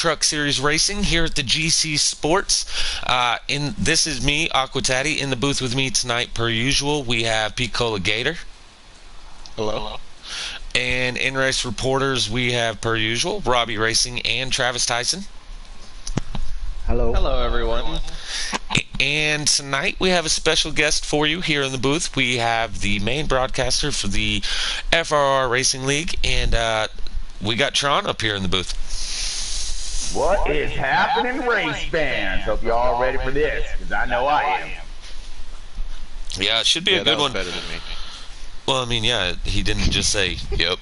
Truck Series Racing here at the GC Sports. This is me, Aquatati. In the booth with me tonight, per usual, we have Pete Gator. Hello. And in race reporters, we have, per usual, Robbie Racing and Travis Tyson. Hello. Hello, everyone. And tonight we have a special guest for you here in the booth. We have the main broadcaster for the FRR Racing League, and we got Tron up here in the booth. What is happening, race fans? Hope you all ready for this, because I know I am. Yeah, it should be a good one. Better than me. Well, I mean, yeah, he didn't just say, yep.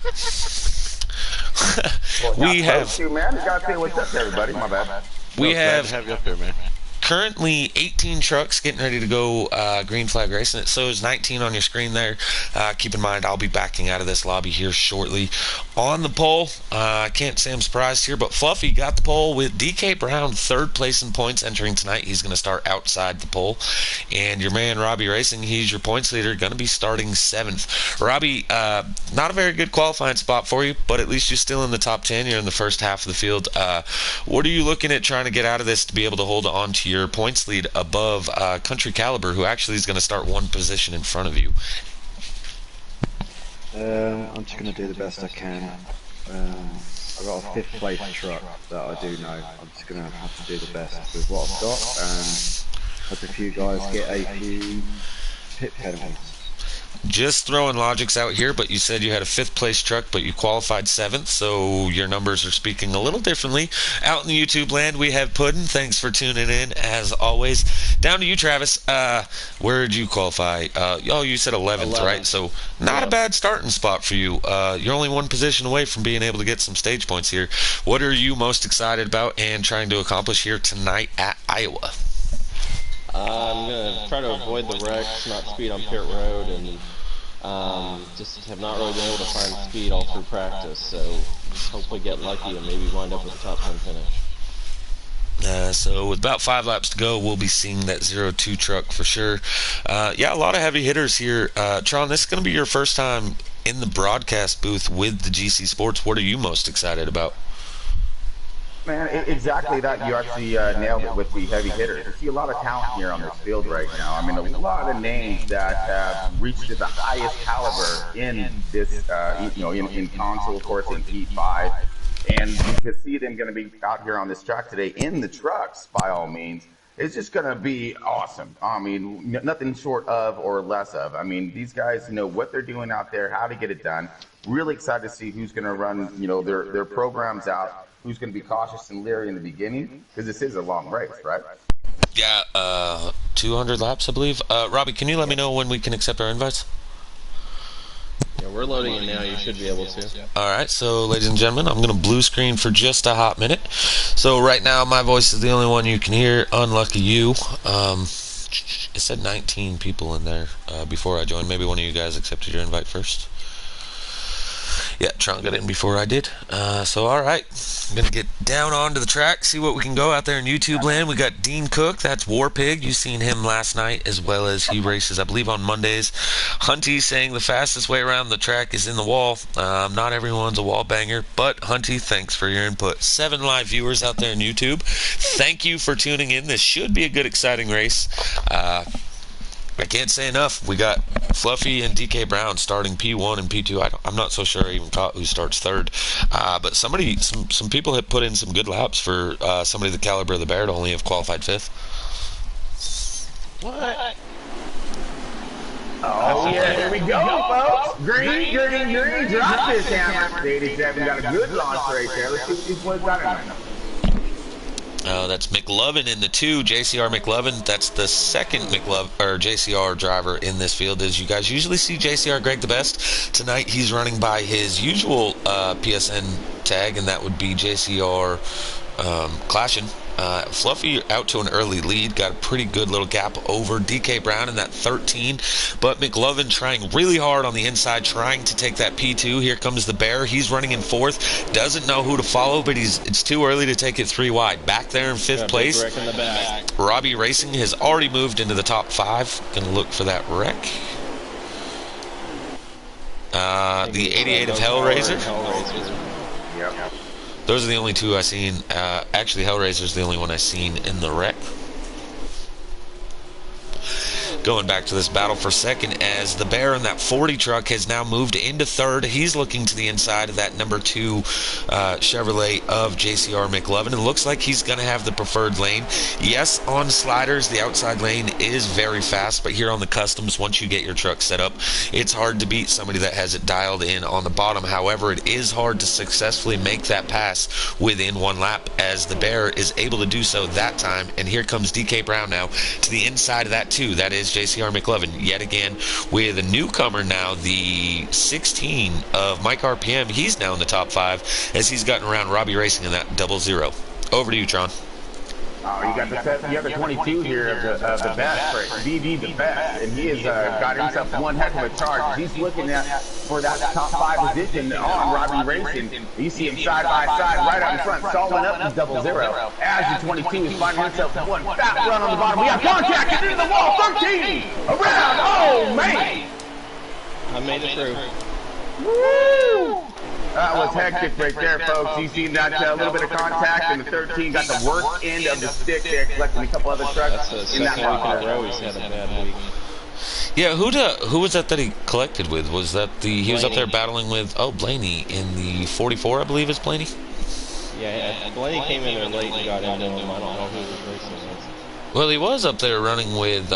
Well, we have... You, man. You gotta say what's up to everybody. My bad. We glad to have you up here, man. Currently 18 trucks getting ready to go green flag racing. It shows 19 on your screen there. Keep in mind, I'll be backing out of this lobby here shortly. On the pole, I can't say I'm surprised here, but Fluffy got the pole with DK Brown third place in points entering tonight. He's going to start outside the pole. And your man, Robbie Racing, he's your points leader, going to be starting 7th. Robbie, not a very good qualifying spot for you, but at least you're still in the top 10. You're in the first half of the field. What are you looking at trying to get out of this to be able to hold on to your points lead above Country Caliber, who actually is going to start one position in front of you? I'm just going to do the best I can. I've got a 5th place truck that I do know. I'm just going to have to do the best with what I've got and hope a few guys get a few pit penalties. Just throwing logics out here, but you said you had a 5th place truck, but you qualified 7th, so your numbers are speaking a little differently. Out in the YouTube land, we have Puddin'. Thanks for tuning in, as always. Down to you, Travis. Where did you qualify? You said 11th, right? So not a bad starting spot for you. You're only one position away from being able to get some stage points here. What are you most excited about and trying to accomplish here tonight at Iowa? I'm going to try to avoid the wrecks, not speed on pit road, and just have not really been able to find speed all through practice, so just hopefully get lucky and maybe wind up with a top 10 finish. So with about 5 laps to go, we'll be seeing that 02 truck for sure. Yeah, a lot of heavy hitters here. Tron, this is going to be your first time in the broadcast booth with the GC Sports. What are you most excited about? Man, exactly that. You actually nailed it with the heavy hitters. I see a lot of talent here on this field right now. I mean, a lot of names that have reached to the highest caliber in this, in console, of course, in P5. And you can see them going to be out here on this track today in the trucks, by all means. It's just going to be awesome. I mean, nothing short of or less of. I mean, these guys know what they're doing out there, how to get it done. Really excited to see who's going to run, their programs out. Who's going to be cautious and leery in the beginning, because this is a long race, right? Yeah, 200 laps, I believe. Robbie, can you let me know when we can accept our invites? Yeah, we're loading it now. You should be able to. All right, so ladies and gentlemen, I'm going to blue screen for just a hot minute. So right now, my voice is the only one you can hear. Unlucky you. It said 19 people in there before I joined. Maybe one of you guys accepted your invite first. Yeah, Tron got in before I did. So, all right. I'm going to get down onto the track, see what we can go out there in YouTube land. We got Dean Cook. That's War Pig. You seen him last night, as well as he races, I believe, on Mondays. Hunty saying the fastest way around the track is in the wall. Not everyone's a wall banger, but Hunty, thanks for your input. 7 live viewers out there in YouTube. Thank you for tuning in. This should be a good, exciting race. I can't say enough. We got Fluffy and DK Brown starting P1 and P2. I'm not so sure I even caught who starts 3rd. But some people have put in some good laps for somebody the caliber of the Bear to only have qualified 5th. What? Oh, yeah, here we go, folks. Green. Drop this hammer. 87 got a good launch right there. Let's see what these boys got in there. That's McLovin in the 2, JCR McLovin. That's the second JCR driver in this field. As you guys usually see JCR Greg the Best. Tonight he's running by his usual PSN tag, and that would be JCR Clashing. Fluffy out to an early lead, got a pretty good little gap over DK Brown in that 13, but McLovin trying really hard on the inside, trying to take that P2. Here comes the Bear. He's running in 4th, doesn't know who to follow, but it's too early to take it 3 wide. Back there in 5th place, Wreck in the back. Robbie Racing has already moved into the top 5. Gonna look for that wreck. The 88 of Hellraiser. Yep. Those are the only two I seen. Actually, Hellraiser's the only one I seen in the wreck. Going back to this battle for second, as the Bear in that 40 truck has now moved into third. He's looking to the inside of that number 2 Chevrolet of JCR McLovin. It looks like he's going to have the preferred lane. Yes, on sliders, the outside lane is very fast, but here on the customs, once you get your truck set up, it's hard to beat somebody that has it dialed in on the bottom. However, it is hard to successfully make that pass within one lap, as the Bear is able to do so that time. And here comes DK Brown now to the inside of that 2. That is JCR McLovin yet again with a newcomer now, the 16 of Mike RPM. He's now in the top 5 as he's gotten around Robbie Racing in that 00. Over to you, Tron. You got the other 22 here of the best, right? BB the best, and he has got himself one heck of a charge. He's looking for that top 5 position on Robbie Racing. You see him side by side, right out in front, stalling up the 00. As the 22 is finding himself one fat run on the bottom. We have contact into the wall, 13 around. Oh man! I made it through. Woo! That was hectic right there, folks. You see that little bit of contact, and the 13 got the worst end of the stick there, collecting a couple other trucks. That's the second week in a row he's had a bad week. Yeah, who was that he collected with? Was that he was up there battling with, Blaney in the 44, I believe is Blaney? Yeah, Blaney came in there late and got into him. I don't know who was racing with. Well, he was up there running with,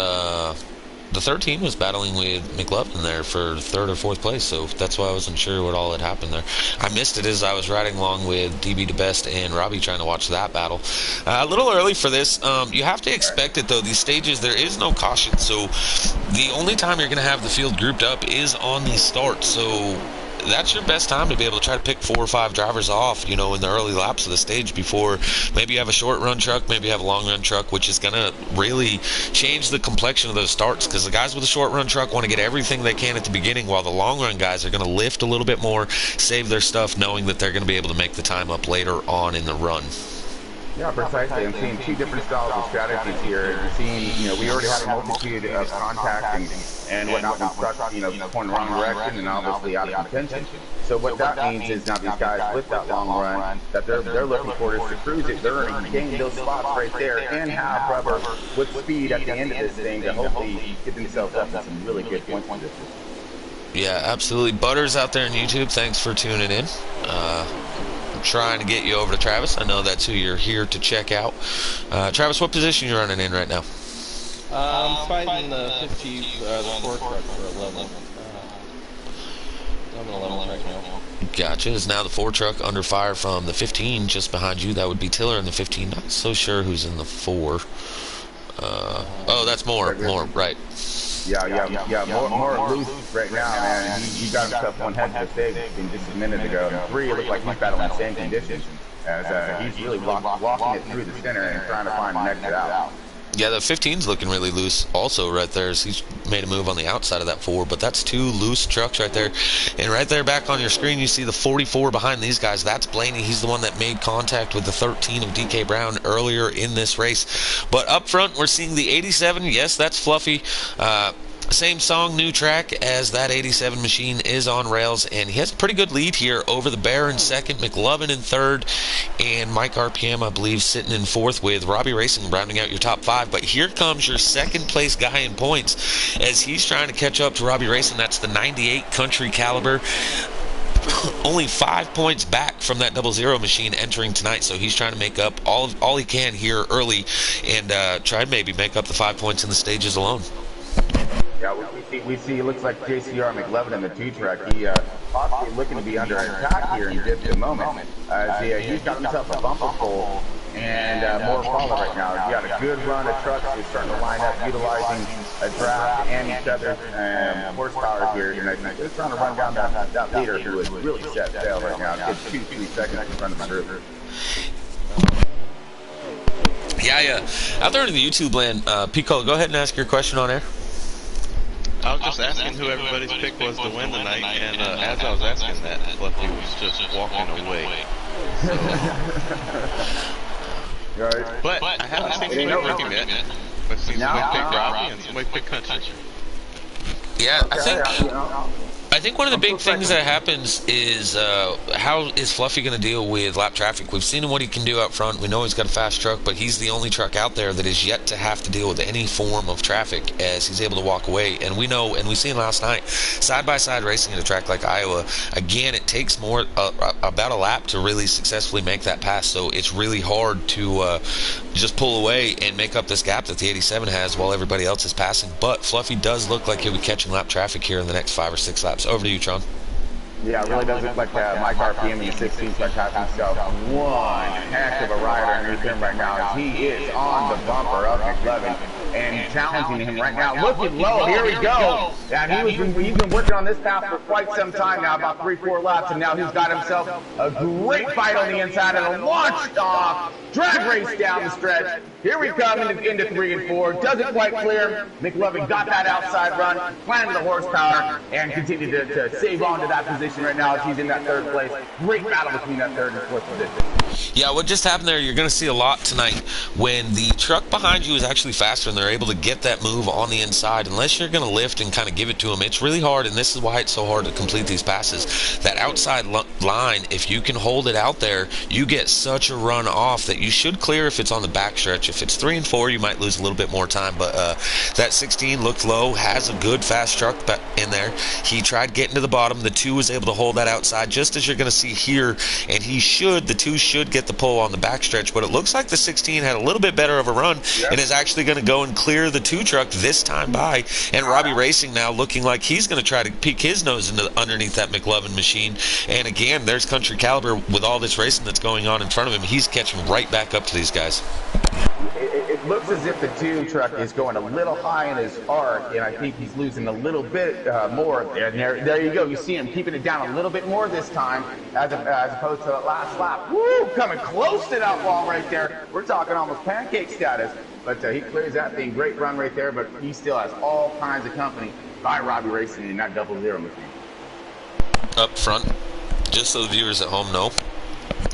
the 13 was battling with McLovin there for 3rd or 4th place, so that's why I wasn't sure what all had happened there. I missed it as I was riding along with DB DeBest and Robbie trying to watch that battle. A little early for this. You have to expect it, though. These stages, there is no caution, so the only time you're going to have the field grouped up is on these starts, so that's your best time to be able to try to pick 4 or 5 drivers off, in the early laps of the stage before maybe you have a short run truck, maybe you have a long run truck, which is going to really change the complexion of those starts, because the guys with a short run truck want to get everything they can at the beginning, while the long run guys are going to lift a little bit more, save their stuff, knowing that they're going to be able to make the time up later on in the run. Yeah, precisely. I'm seeing 2 different styles of strategies here. You're seeing, we already have a multitude of contact and whatnot with trucks, going the wrong direction and obviously out of contention. So what that means is now these guys with that long run that they're looking for is to cruise it. They're going to gain those spots right there and have rubber with speed at the end of this thing to hopefully get themselves up in some really good point positions. Yeah, absolutely. Butters out there on YouTube, thanks for tuning in. Trying to get you over to Travis. I know that's who you're here to check out. Travis, what position you running in right now? I'm fighting the 50, the 4 truck for 11. I'm in 11 right now. Gotcha. Is now the 4 truck under fire from the 15 just behind you. That would be Tiller in the 15. Not so sure who's in the 4. That's more, right. Yeah, more loose right now, man. He got himself one heck of a save just a minute ago. And 3, it looked like he's battling the same conditions, as he's really walking it through the center and trying to find an exit out. Yeah, the 15's looking really loose also right there, as he's made a move on the outside of that 4, but that's 2 loose trucks right there. And right there back on your screen, you see the 44 behind these guys. That's Blaney. He's the one that made contact with the 13 of DK Brown earlier in this race. But up front, we're seeing the 87. Yes, that's Fluffy. Same song, new track, as that 87 machine is on rails, and he has a pretty good lead here over the Bear in 2nd, McLovin in 3rd, and Mike RPM, I believe, sitting in 4th, with Robbie Racing rounding out your top 5. But here comes your 2nd place guy in points as he's trying to catch up to Robbie Racing. That's the 98 Country Caliber. Only 5 points back from that 00 machine entering tonight, so he's trying to make up all he can here early and try to maybe make up the 5 points in the stages alone. Yeah, we see it looks like JCR McLevin in the 2 truck. He possibly looking to be under attack here in just a moment. He's got himself a bumper pole and more follow right now. He got a good run of trucks. He's starting to line up, utilizing a draft and each other's horsepower here. And I think he's trying to run down that leader who is really set sail right now. It's 2-3 seconds in front of the group. Yeah. Out there in the YouTube land, Pico, go ahead and ask your question on air. I was just asking who everybody's pick was to win tonight, and as I was asking that, Fluffy was just walking away. Right. But I haven't seen anybody pick him yet. Let's see somebody pick Robbie and somebody pick Country. Yeah, I think I think one of the I'm big still things second. that happens is how is Fluffy going to deal with lap traffic? We've seen what he can do out front. We know he's got a fast truck, but he's the only truck out there that is yet to have to deal with any form of traffic as he's able to walk away. And we know, and we've seen last night, side-by-side racing at a track like Iowa, again, it takes more about a lap to really successfully make that pass. So it's really hard to just pull away and make up this gap that the 87 has while everybody else is passing. But Fluffy does look like he'll be catching lap traffic here in the next 5 or 6 laps. Over to you, Tron. Yeah, it really does look like Mike RPM in the 16th like has himself one heck of a rider underneath him right now. As he is on the bumper of McLovin and challenging him right now. Looking low, here we go. And he's been working on this path for quite some time now, about 3-4 laps, and now he's got himself a great fight on the inside and a launched off drag race down the stretch. Here we come into 3 and 4. Doesn't quite clear. McLovin got that outside run, planted the horsepower, and continued to save on to that position right now as he's in that 3rd place. Great battle between that 3rd and 4th position. Yeah, what just happened there, you're going to see a lot tonight when the truck behind you is actually faster and they're able to get that move on the inside. Unless you're going to lift and kind of give it to them, it's really hard, and this is why it's so hard to complete these passes. That outside line, if you can hold it out there, you get such a run off that you should clear if it's on the back stretch. If it's 3 and 4, you might lose a little bit more time, but that 16 looked low, has a good fast truck in there. He tried getting to the bottom. The 2 was able to hold that outside, just as you're going to see here, and the 2 should get the pull on the backstretch, but it looks like the 16 had a little bit better of a run and is actually going to go and clear the 2 truck this time by. And Robbie Racing now looking like he's going to try to peek his nose into underneath that McLovin machine. And again, there's Country Caliber with all this racing that's going on in front of him. He's catching right back up to these guys. It looks as if the 2 truck is going a little high in his arc, and I think he's losing a little bit more. And there you go. You see him keeping it down a little bit more this time as opposed to the last lap. Woo! Coming close to that wall right there. We're talking almost pancake status. But he clears that thing. Great run right there, but he still has all kinds of company by Robbie Racing in that 00 machine. Up front, just so the viewers at home know,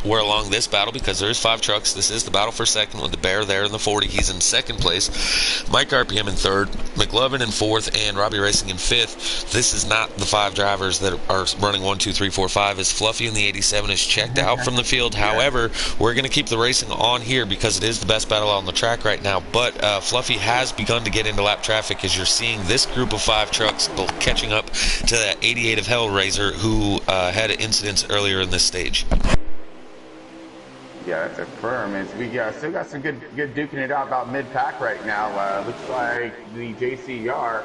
we're along this battle because there's 5 trucks. This is the battle for second with the Bear there in the 40. He's in 2nd place. Mike RPM in 3rd. McLovin in 4th. And Robbie Racing in 5th. This is not the 5 drivers that are running 1, 2, 3, 4, 5. As Fluffy in the 87 is checked out from the field. However, we're going to keep the racing on here because it is the best battle on the track right now. But Fluffy has begun to get into lap traffic as you're seeing this group of 5 trucks catching up to that 88 of Hellraiser who had incidents earlier in this stage. Yeah, that's a firm. We still got some good duking it out about mid-pack right now. Looks like the JCR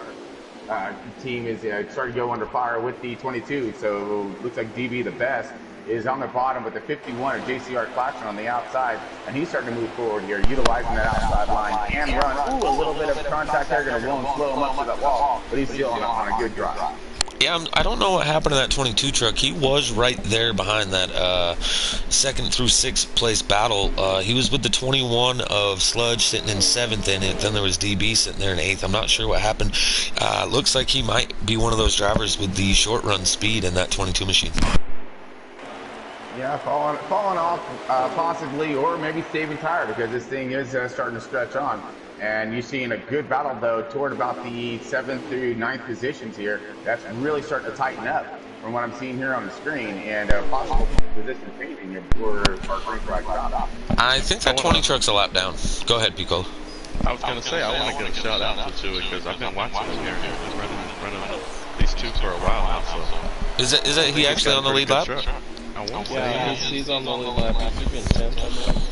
team is starting to go under fire with the 22. So looks like DB the best is on the bottom with the 51 of JCR Claxton on the outside, and he's starting to move forward here, utilizing that outside line and run. Ooh, a little bit of contact there, going to roll and slow him up to that wall, but he's still on a good drive. Yeah, I don't know what happened to that 22 truck. He was right there behind that 2nd through 6th place battle. He was with the 21 of Sludge sitting in 7th in it. Then there was DB sitting there in 8th. I'm not sure what happened. Looks like he might be one of those drivers with the short run speed in that 22 machine. Yeah, falling off possibly, or maybe saving tire because this thing is starting to stretch on. And you're seeing a good battle, though, toward about the 7th through 9th positions here. That's really starting to tighten up from what I'm seeing here on the screen. And possible position changing here for our green flag stop. I think that 20 truck's a lap down. Go ahead, Pico. I was going to say, I want to give a shout out to Chewy because I've been watching him here. He's running these 2 for a while now. So. Is that he actually on the lead lap? Yeah, he's on the lead lap. He's been 10th.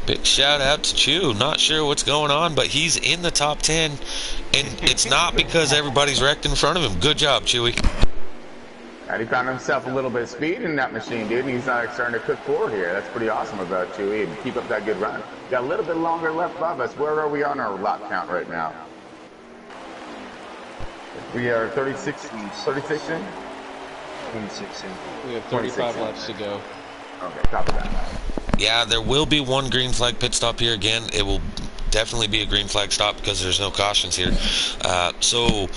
Big shout out to Chew. Not sure what's going on, but he's in the top 10, and it's not because everybody's wrecked in front of him. Good job, Chewy. And he found himself a little bit of speed in that machine, dude, and he's starting to cook forward here. That's pretty awesome about Chewy, and keep up that good run. Got a little bit longer left above us. Where are we on our lap count right now? We are 36 in? 26 in. We have 35 laps to go. Okay, top of that. Yeah, there will be one green flag pit stop here again. It will definitely be a green flag stop because there's no cautions here. So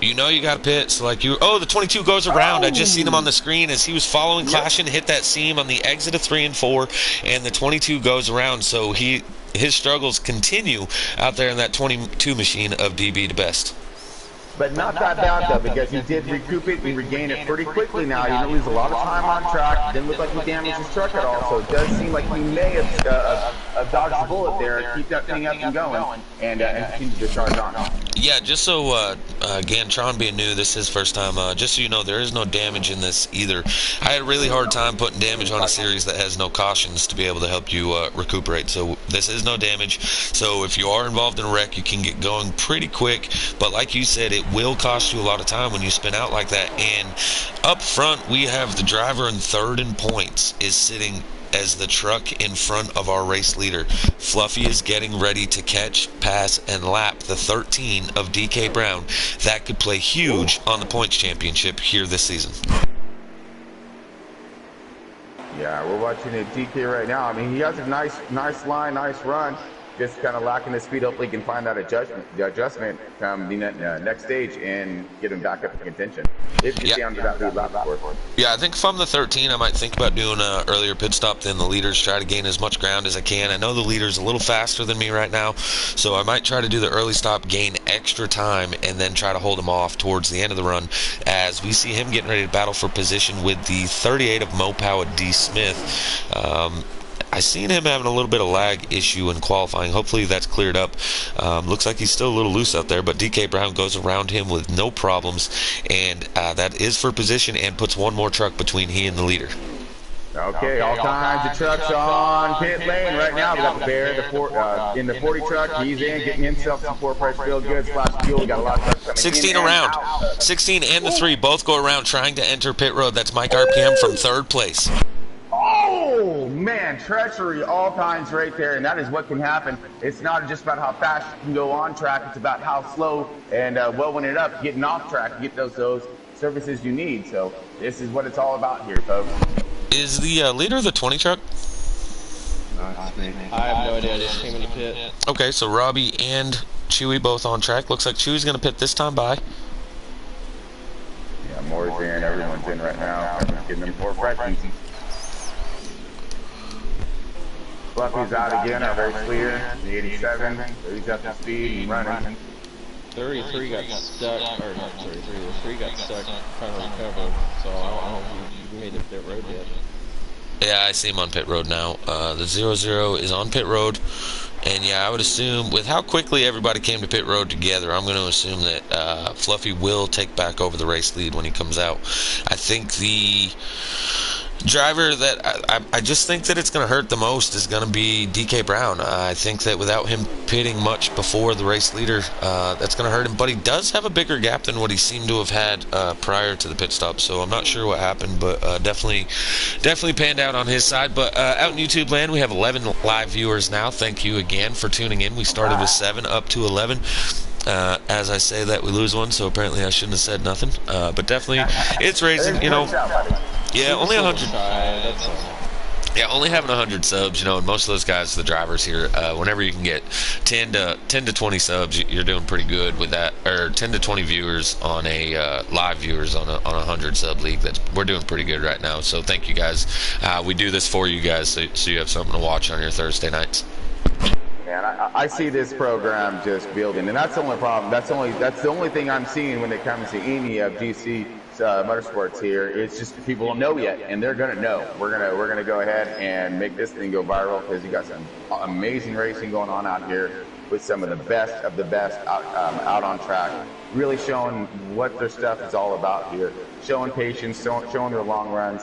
you know you got to pit. So like the 22 goes around. I just seen him on the screen as he was following Clashing, hit that seam on the exit of 3 and 4, and the 22 goes around. So his struggles continue out there in that 22 machine of DB to best. but not that bad though, because he did recoup it and regain it pretty quickly now. He didn't lose a lot of time on track. Didn't look like he damaged his truck at all, so it does seem like he may have dodged the bullet there, keep that thing up and going, and continue to charge on. Yeah, just so, again, Tron being new, this is his first time, just so you know, there is no damage in this either. I had a really hard time putting damage on a series that has no cautions to be able to help you recuperate, so this is no damage. So if you are involved in a wreck, you can get going pretty quick, but like you said, it will cost you a lot of time when you spin out like that. And up front, we have the driver in third in points is sitting as the truck in front of our race leader. Fluffy is getting ready to catch, pass, and lap the 13 of DK Brown. That could play huge on the points championship here this season. Yeah, we're watching it DK right now. I mean, he has a nice line, nice run. Just kind of lacking the speed. Hopefully, he can find that adjustment come the next stage and get him back up to contention. If you down to that lead lap before. Yeah, I think if I'm the 13, I might think about doing an earlier pit stop than the leaders. Try to gain as much ground as I can. I know the leader's a little faster than me right now, so I might try to do the early stop, gain extra time, and then try to hold him off towards the end of the run as we see him getting ready to battle for position with the 38 of Mopow at D. Smith. I seen him having a little bit of lag issue in qualifying. Hopefully that's cleared up. Looks like he's still a little loose out there, but DK Brown goes around him with no problems, and that is for position and puts one more truck between he and the leader. Okay, all kinds of trucks on pit lane right now. We got the Bear in the 40 truck. He's in, getting himself some four-price field goods, flash fuel. We got a lot of trucks coming 16 in around. and out. 16 and the 3 both go around trying to enter pit road. That's Mike RPM from third place. Oh, man, treachery all kinds right there, and that is what can happen. It's not just about how fast you can go on track. It's about how slow and welling it up, getting off track, get those services you need. So this is what it's all about here, folks. Is the leader of the 20 truck? I have no idea. I just came in the pit. Okay, so Robbie and Chewy both on track. Looks like Chewy's going to pit this time by. Yeah, Maury's in. Everyone's in right now. Everyone's getting them four freshies. Fluffy's out again, our very clear. The 87, so he's up to speed and running. 33 got stuck, or not 33, the 3 got stuck trying to recover, so I don't think he made the pit road yet. Yeah, I see him on pit road now. The 00 is on pit road, and yeah, I would assume with how quickly everybody came to pit road together, I'm going to assume that Fluffy will take back over the race lead when he comes out. I think the driver that I just think that it's going to hurt the most is going to be DK Brown. I think that without him pitting much before the race leader, that's going to hurt him. But he does have a bigger gap than what he seemed to have had prior to the pit stop. So I'm not sure what happened, but definitely panned out on his side. But out in YouTube land, we have 11 live viewers now. Thank you again for tuning in. We started with 7 up to 11. As I say that, we lose one, so apparently I shouldn't have said nothing. But definitely, it's raising, you know. Yeah, only 100. Yeah, only having 100 subs, you know, and most of those guys, the drivers here, whenever you can get 10 to 20 subs, you're doing pretty good with that, or 10 to 20 viewers on a live viewers on a 100 sub league. We're doing pretty good right now. So thank you guys. We do this for you guys, so you have something to watch on your Thursday nights. Man, I see this program just building, and that's the only problem. That's the only thing I'm seeing when it comes to any of GC motorsports here. It's just people don't know yet, and they're gonna know. We're gonna go ahead and make this thing go viral because you got some amazing racing going on out here with some of the best out on track, really showing what their stuff is all about here, showing patience, showing their long runs.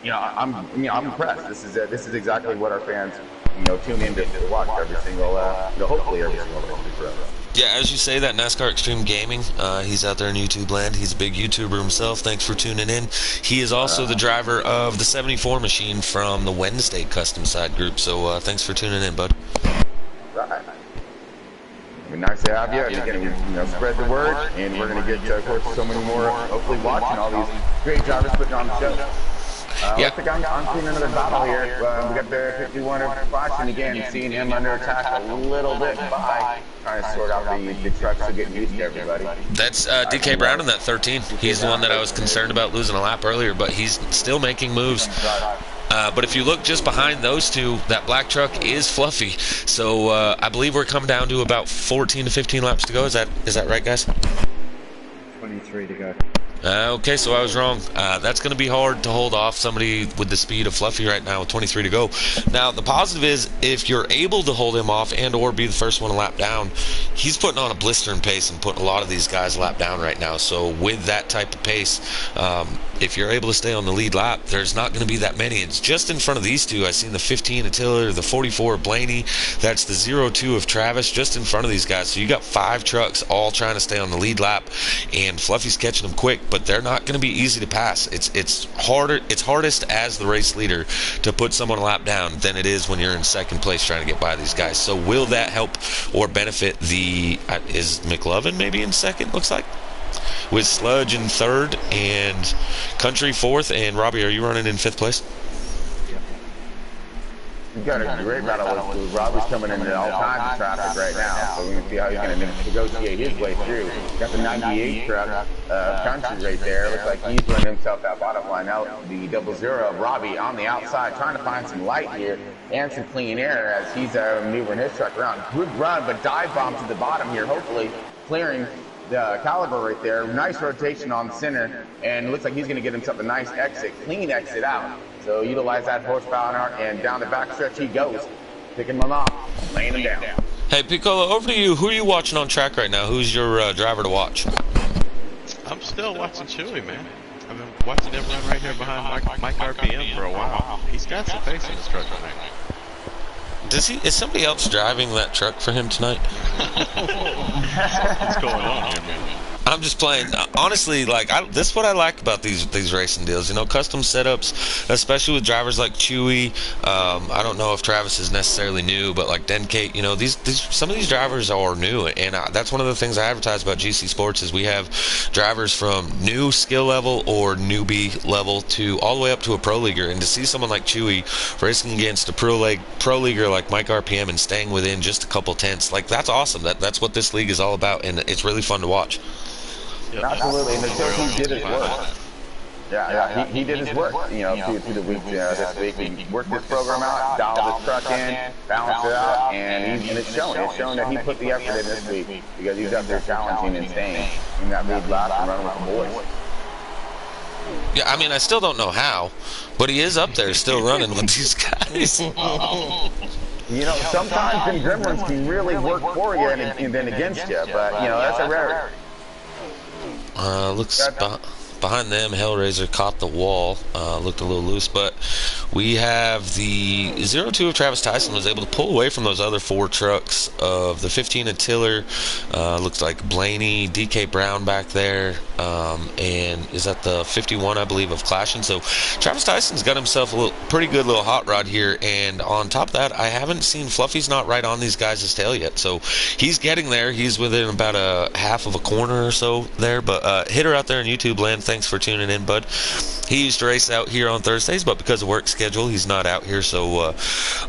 You know, I'm impressed. This is exactly what our fans, you know, tune in to watch every single, hopefully every single race. Yeah, as you say, that NASCAR Extreme Gaming, he's out there in YouTube land. He's a big YouTuber himself. Thanks for tuning in. He is also the driver of the 74 machine from the Wednesday Custom Side group. So thanks for tuning in, bud. Right. It'd be nice to have you. And again, you know, spread the word, and we're going to get, of course, so many more, hopefully, watching all these great drivers putting on the show. Yeah. I think I'm seeing another battle here. We got the 51 of Flashing again, seeing him under attack a little bit by trying to sort out the trucks to get used to everybody. That's DK Brown in that 13. He's the one that I was concerned about losing a lap earlier, but he's still making moves. But if you look just behind those two, that black truck is Fluffy. So I believe we're coming down to about 14 to 15 laps to go. Is that right, guys? 23 to go. Okay, so I was wrong. That's going to be hard to hold off somebody with the speed of Fluffy right now with 23 to go. Now, the positive is if you're able to hold him off and or be the first one to lap down, he's putting on a blistering pace and putting a lot of these guys lap down right now. So with that type of pace, if you're able to stay on the lead lap, there's not going to be that many. It's just in front of these two. I've seen the 15 of Tiller, the 44 of Blaney. That's the 02 of Travis, just in front of these guys. So you got 5 trucks all trying to stay on the lead lap, and Fluffy's catching them quick, but they're not going to be easy to pass. It's harder. It's hardest as the race leader to put someone a lap down than it is when you're in second place trying to get by these guys. So will that help or benefit the is McLovin maybe in second, looks like, with Sludge in third and Country fourth, and Robbie, are you running in 5th place? We've got a great battle with Robbie's coming into all kinds of traffic right now, so we're going to see how he's going to negotiate his way through. Got the 98 truck Country right there. Looks like he's running himself that bottom line out. The 00 of Robbie on the outside, trying to find some light here and some clean air as he's maneuvering his truck around. Good run, but dive bomb to the bottom here, hopefully clearing the caliber right there. Nice rotation on center, and looks like he's going to get himself a nice exit, clean exit out. So utilize that horsepower, and down the back stretch he goes, picking him off, laying him down. Hey, Piccolo, over to you. Who are you watching on track right now? Who's your driver to watch? I'm still watching Chewy, man. I've been watching him run right here behind Mike RPM for a while. He's got some pace in his truck right now. Is somebody else driving that truck for him tonight? What's going on here, man? I'm just playing. Honestly, like this is what I like about these racing deals. You know, custom setups, especially with drivers like Chewy. I don't know if Travis is necessarily new, but like Denkate, you know, these some of these drivers are new, and that's one of the things I advertise about GC Sports is we have drivers from new skill level or newbie level to all the way up to a pro leaguer. And to see someone like Chewy racing against a pro leaguer like Mike RPM and staying within just a couple tenths, like that's awesome. That's what this league is all about, and it's really fun to watch. Yep. Absolutely, and it shows he did his work. Yeah, he did his work, you know, through the week this week. He worked this program out, dialed his truck in, balanced it out, and it's showing. It's showing that he put the effort in this week because he's up there challenging and staying in that lead lap and running with the boys. Yeah, I mean, I still don't know how, but he is up there still running with these guys. You know, sometimes the gremlins can really work for you and then against you, but, you know, that's a rarity. Looks behind them, Hellraiser caught the wall, looked a little loose, but we have the 02 of Travis Tyson was able to pull away from those other 4 trucks of the 15 of Tiller. Looks like Blaney, DK Brown back there, and is that the 51, I believe, of Clashing. So Travis Tyson's got himself a pretty good little hot rod here, and on top of that, I haven't seen Fluffy's not right on these guys' tail yet, so he's getting there. He's within about a half of a corner or so there, but Hitter out there in YouTube land, thanks for tuning in, bud. He used to race out here on Thursdays, but because of work schedule, he's not out here, so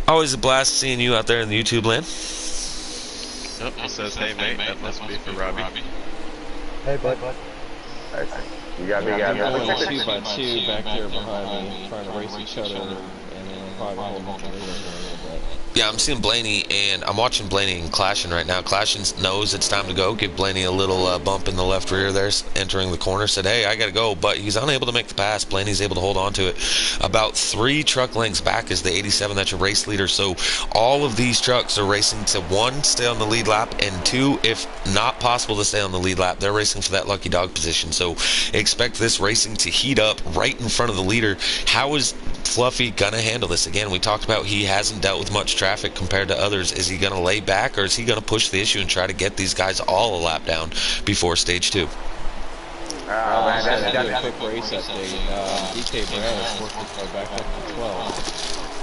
always a blast seeing you out there in the YouTube land. Yep, it says, hey, mate, that must be for Robbie. Hey, bud. You got They're going 2 by 2 back there behind me, trying to race each other, and then probably holding up the lead a little bit. Yeah, I'm seeing Blaney, and I'm watching Blaney and Clashing right now. Clashing knows it's time to go. Give Blaney a little bump in the left rear there, entering the corner. Said, hey, I got to go, but he's unable to make the pass. Blaney's able to hold on to it. About 3 truck lengths back is the 87. That's your race leader. So all of these trucks are racing to, 1, stay on the lead lap, and 2, if not possible to stay on the lead lap, they're racing for that lucky dog position. So expect this racing to heat up right in front of the leader. How is Fluffy gonna handle this? Again, we talked about he hasn't dealt with much traffic compared to others. Is he gonna lay back, or is he gonna push the issue and try to get these guys all a lap down before stage 2? That's a quick race update. DK Brown is working his way back up to 12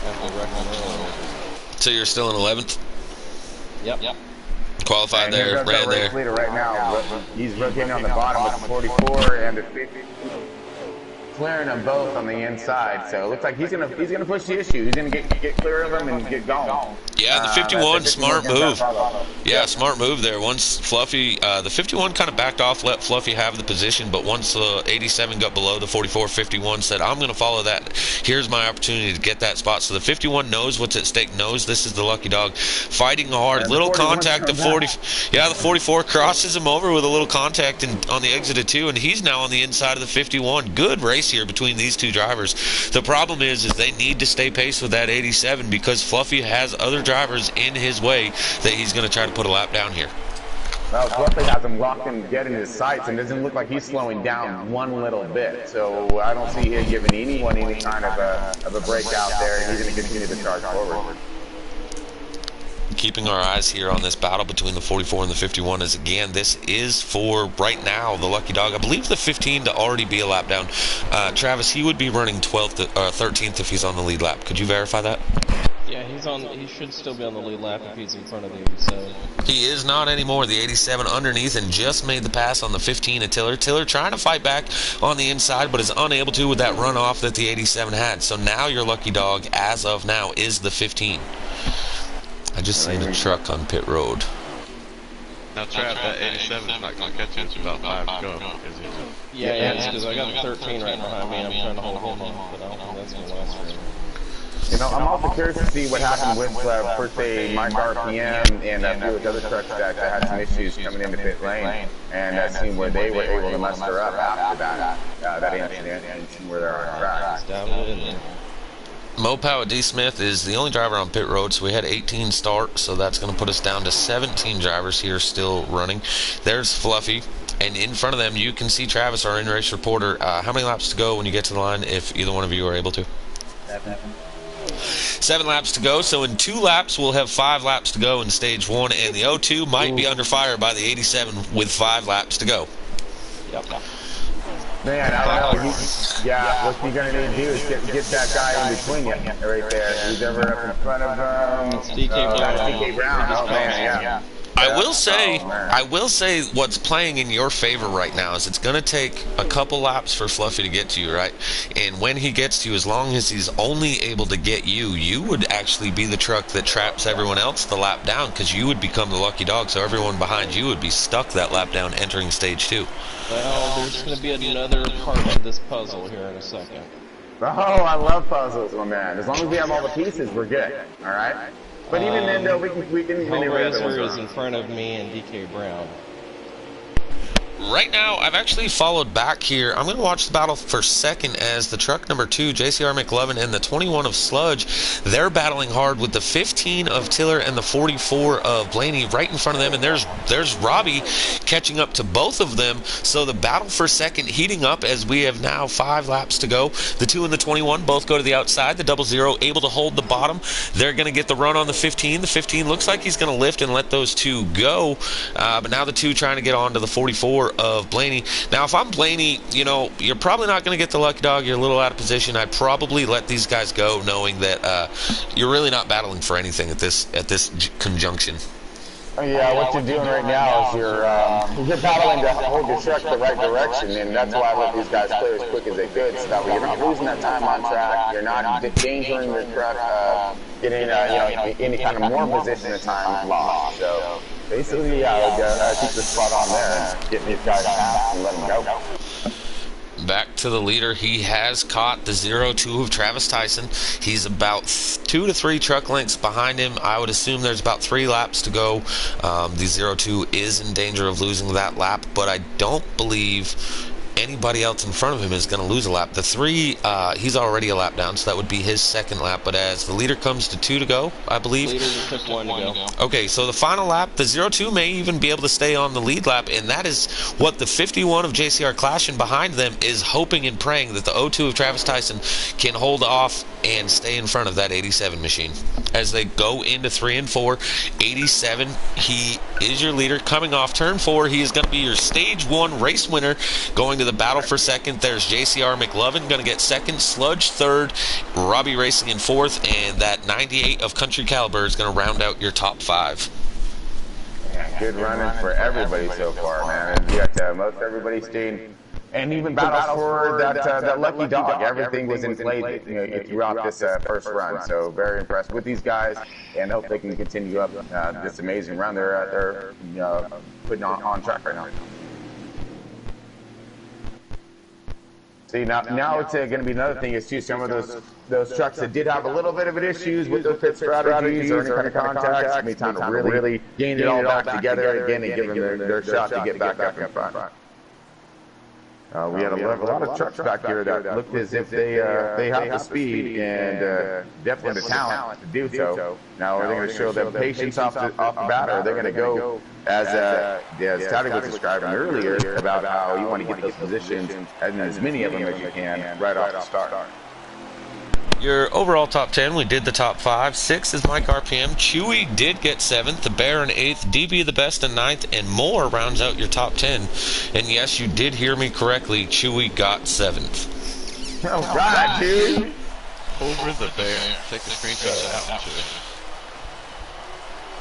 after wrecking earlier. So you're still in 11th? Yep. Qualified and there, ran there. Leader right now. He's rotating on the bottom with the 44 and the 50. clearing them both on the inside. So it looks like he's gonna push the issue. He's gonna get clear of them and get going. Yeah, the 51, smart move. Yeah, Yep. smart move there. Once Fluffy, the 51 kind of backed off, let Fluffy have the position, but once 87 got below the 44, 51 said, I'm going to follow that. Here's my opportunity to get that spot. So the 51 knows what's at stake, knows this is the lucky dog. Fighting hard, And little the 41 contact. The comes 40, out. yeah, the 44 crosses him over with a little contact on the exit of 2, and he's now on the inside of the 51. Good race here between these two drivers. The problem is they need to stay pace with that 87 because Fluffy has other drivers in his way that he's going to try to put a lap down here. Well, Fluffy has him locked in, getting his sights, and doesn't look like he's slowing down one little bit. So I don't see him giving anyone any kind of a break out there, and he's going to continue to charge forward. Keeping our eyes here on this battle between the 44 and the 51 is, again, this is for right now the lucky dog. I believe the 15 to already be a lap down. Travis, he would be running 12th, 13th if he's on the lead lap. Could you verify that? Yeah, he should still be on the lead lap if he's in front of the 87. He is not anymore. The 87 underneath and just made the pass on the 15 of Tiller. Tiller trying to fight back on the inside, but is unable to with that runoff that the 87 had. So now your lucky dog, as of now, is the 15. I just seen a truck on pit road. Now, Trav, that 87 is not going to catch you. It's about 5 to go, is it? Yeah, because I got the 13 right behind me, and I'm trying to hold him off, but I don't think that's going to last forever. You know, I'm also curious to see what happened with, per se, Mike RPM and a few of the other trucks that had some issues coming into pit lane, and seeing where they were able to muster up after that incident and see where they're on track. He's down it in there. Mopow D. Smith is the only driver on pit road, so we had 18 start, so that's going to put us down to 17 drivers here still running. There's Fluffy, and in front of them you can see Travis, our in-race reporter. How many laps to go when you get to the line, if either one of you are able to? 7 laps to go, so in 2 laps we'll have 5 laps to go in stage 1, and the 02 might be under fire by the 87 with 5 laps to go. Yep. Man, I don't know. What you're going to need to do is get that guy in between you right there. Who's ever up in front of It's DK Brown. That's DK Brown. Oh, man, yeah. I will say what's playing in your favor right now is it's going to take a couple laps for Fluffy to get to you, right? And when he gets to you, as long as he's only able to get you, you would actually be the truck that traps everyone else the lap down, because you would become the lucky dog, so everyone behind you would be stuck that lap down entering stage 2. Well, there's going to be another part of this puzzle here in a second. Oh, I love puzzles, my man. As long as we have all the pieces, we're good. All right? But even then, though, we can maneuver the other Hellraiser ones is in on. front of me and DK Brown. Right now, I've actually followed back here. I'm going to watch the battle for second as the truck number 2, JCR McLovin, and the 21 of Sludge. They're battling hard with the 15 of Tiller and the 44 of Blaney right in front of them. And there's Robbie catching up to both of them. So the battle for second heating up as we have now 5 laps to go. The 2 and the 21 both go to the outside. The 00 able to hold the bottom. They're going to get the run on the 15. The 15 looks like he's going to lift and let those 2 go. But now the 2 trying to get on to the 44 of Blaney. Now, if I'm Blaney, you know, you're probably not going to get the lucky dog. You're a little out of position. I'd probably let these guys go, knowing that you're really not battling for anything at this conjunction. Yeah, what you're doing right now is you're battling to hold your truck the right direction, and that's why I let these guys clear as quick as they could, so that way you're not losing that time on track, you're not endangering your truck, getting any kind of more position of time lost. So basically, keep the spot on there, get these guys past and let them go. Back to the leader. He has caught the 02 of Travis Tyson. He's about 2 to 3 truck lengths behind him. I would assume there's about 3 laps to go. The 02 is in danger of losing that lap, but I don't believe anybody else in front of him is going to lose a lap. The 3, he's already a lap down, so that would be his second lap. But as the leader comes to 2 to go, I believe. Leader took 1 to go. Okay, so the final lap, the 02 may even be able to stay on the lead lap, and that is what the 51 of JCR Clashing behind them is hoping and praying, that the 02 of Travis Tyson can hold off and stay in front of that 87 machine. As they go into 3 and 4, 87, he is your leader. Coming off turn 4, he is going to be your stage 1 race winner, going to the battle for second. There's JCR McLovin going to get second, Sludge third, Robbie Racing in fourth, and that 98 of Country Caliber is going to round out your top 5. Yeah, good running for everybody so far, man. And you got most everybody staying and even battles for that lucky dog. Everything was in play throughout this first run. So very impressed with these guys, and hope they can continue up this amazing run they're putting on track right now. See, now it's going to be another thing is too, some of those trucks that did have a little bit of an issues with their pit strategies or any kind of contacts, it's time to really gain it all back together again and give them their shot to get back up in front. We had a lot of trucks back here that looked as if they have the speed and definitely the talent to do so. Now, are they going to show them patience off the bat, or are they going to go as Taddy was describing earlier about how you want to get those positions and as many of them as you can right off the start? Your overall top 10, we did the top 5. 6 is Mike RPM. Chewy did get 7th. The Bear in 8th. DB the best in 9th. And Moore rounds out your top 10. And yes, you did hear me correctly. Chewy got 7th. All right, dude. Over the Bear. Take a screenshot of that one, Chewy.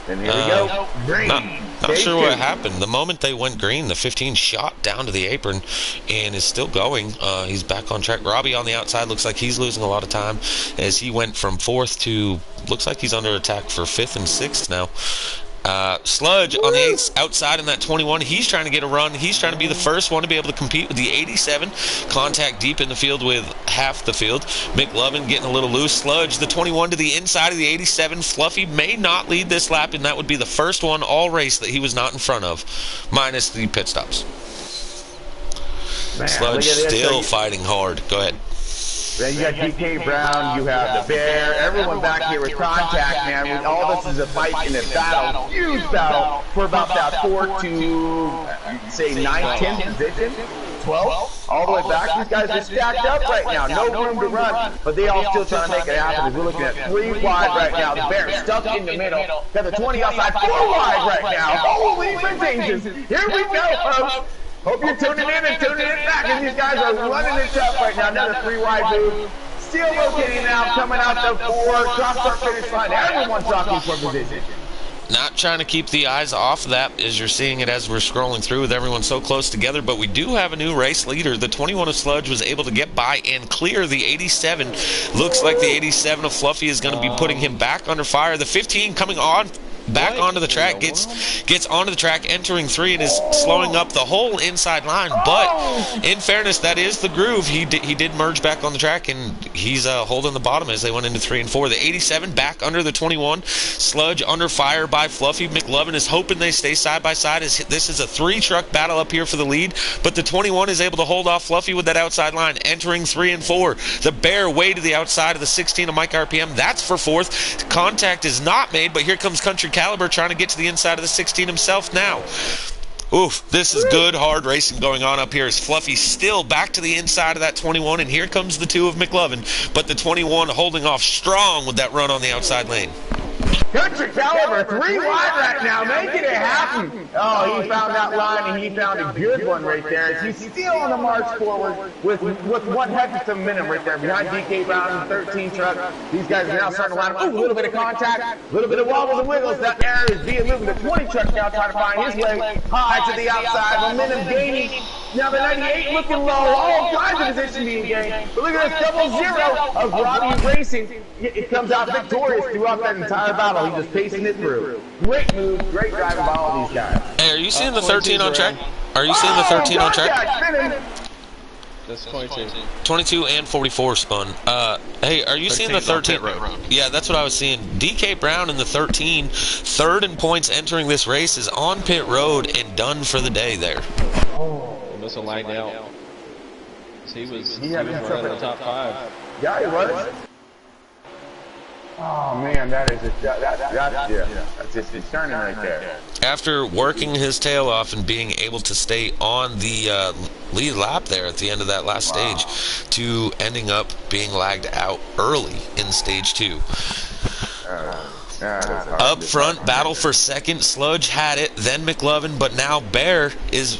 And here we go. Green. Not sure what happened. The moment they went green, the 15 shot down to the apron and is still going. He's back on track. Robbie on the outside looks like he's losing a lot of time as he went from 4th to, looks like he's under attack for 5th and 6th now. Sludge on the outside in that 21. He's trying to get a run. He's trying to be the first one to be able to compete with the 87. Contact deep in the field with half the field. McLovin getting a little loose. Sludge, the 21 to the inside of the 87. Fluffy may not lead this lap, and that would be the first one all race that he was not in front of, minus the pit stops. Man, Sludge still fighting hard. Go ahead. Then you got DK Brown, you have the Bear, everyone back here with contact, man. All this is a fight in a battle, huge battle for about that 4 to, say, 9, 10 position, 12, all the way back. These guys are stacked up right now, no room to run, but they all still trying to make it happen. As we're looking at 3 wide right now, the Bear stuck in the middle, got the 20 outside, 4 wide right now. Holy changes! Here we go, folks. Hope you're tuning in and tuning in back, and these guys are running it up right now. Another 3 wide move. Still locating now, coming out the 4. Drop start finish line. Everyone's dropping for position. Not trying to keep the eyes off of that as you're seeing it as we're scrolling through with everyone so close together, but we do have a new race leader. The 21 of Sludge was able to get by and clear the 87. Looks like the 87 of Fluffy is going to be putting him back under fire. The 15 coming on back onto the track, gets onto the track, entering 3, and is slowing up the whole inside line. But in fairness, that is the groove. He did merge back on the track, and he's holding the bottom as they went into 3 and 4. The 87 back under the 21. Sludge under fire by Fluffy. McLovin is hoping they stay side by side as this is a 3-truck battle up here for the lead, but the 21 is able to hold off Fluffy with that outside line, entering 3 and 4. The Bear way to the outside of the 16 of Mike RPM. That's for 4th. Contact is not made, but here comes Country Caliber trying to get to the inside of the 16 himself now. Oof, this is good, hard racing going on up here as Fluffy still back to the inside of that 21, and here comes the 2 of McLovin, but the 21 holding off strong with that run on the outside lane. Country Caliber, 3 wide right now, making it happen. Oh, he found that line, and he found a good one right there. As he's still on the march forward with 1 heck of a minute right there behind DK Brown and 13 truck. These guys are now starting to line up. Ooh, a little bit of contact, a little bit of wobbles and wiggles. That air is being moving. The 20 truck now trying to find his way high to the outside. Momentum gaining. Now the 98 looking low. All kinds of position being gained. But look at this 0-0 of Robbie Racing. It comes out victorious throughout that entire battle. He's just pacing it through. Great move, great driving by all these guys. Hey, are you seeing the 13 on track? Are you seeing the 13 on track? That's 22. 22 and 44 spun. Hey, are you seeing the 13? Yeah, that's what I was seeing. DK Brown in the 13, third in points entering this race, is on pit road and done for the day there. Missile line out. He was running the top 5. Yeah, he was. Oh man, that's just concerning right there. After working his tail off and being able to stay on the lead lap there at the end of that last stage, to ending up being lagged out early in stage 2. Up front, battle for second. Sludge had it, then McLovin, but now Bear is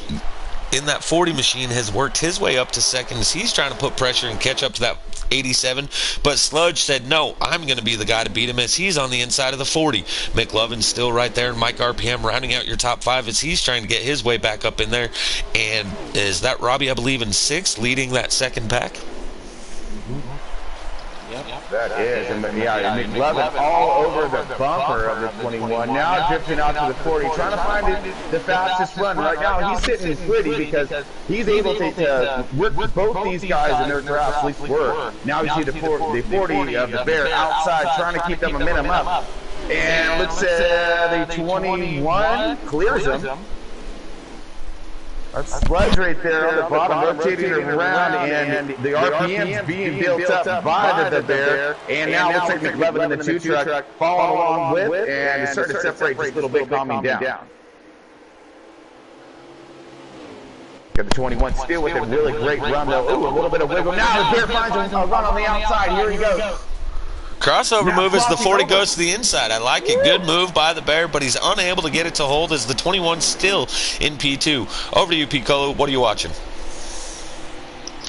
in that 40 machine, has worked his way up to second as he's trying to put pressure and catch up to that 87. But Sludge said, no, I'm going to be the guy to beat him as he's on the inside of the 40. McLovin's still right there, and Mike RPM rounding out your top 5 as he's trying to get his way back up in there. And is that Robbie, I believe, in 6th, leading that second pack? That is, and yeah, McLovin all over the bumper of the 21. Now drifting out to the 40, trying to find the fastest run. Right now, he's sitting pretty because he's able to work both these guys in their drafts, at least were. Now you see the 40 of the Bear outside, trying to keep that momentum up. And let's say the 21 clears him. That's Sludge right there on the bottom, rotating around, and the RPM's being built up by the Bear. And now looks like McLovin in the 2 truck following along with, and it's starting to separate just a little bit, calming down. Got the 21 still with a really great run, though. Ooh, a little bit of wiggle. Now the Bear finds a run on the outside. Here he goes. Crossover move as the 40 goes to the inside. I like it. Good move by the Bear, but he's unable to get it to hold as the 21 still in P2. Over to you, Piccolo. What are you watching?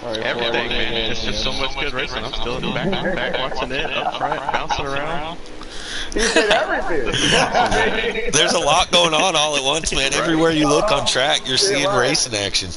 Everything, man. It's just so much good racing. I'm still in the back watching it, up front, bouncing around. He said everything. There's a lot going on all at once, man. Everywhere you look on track, you're seeing racing action.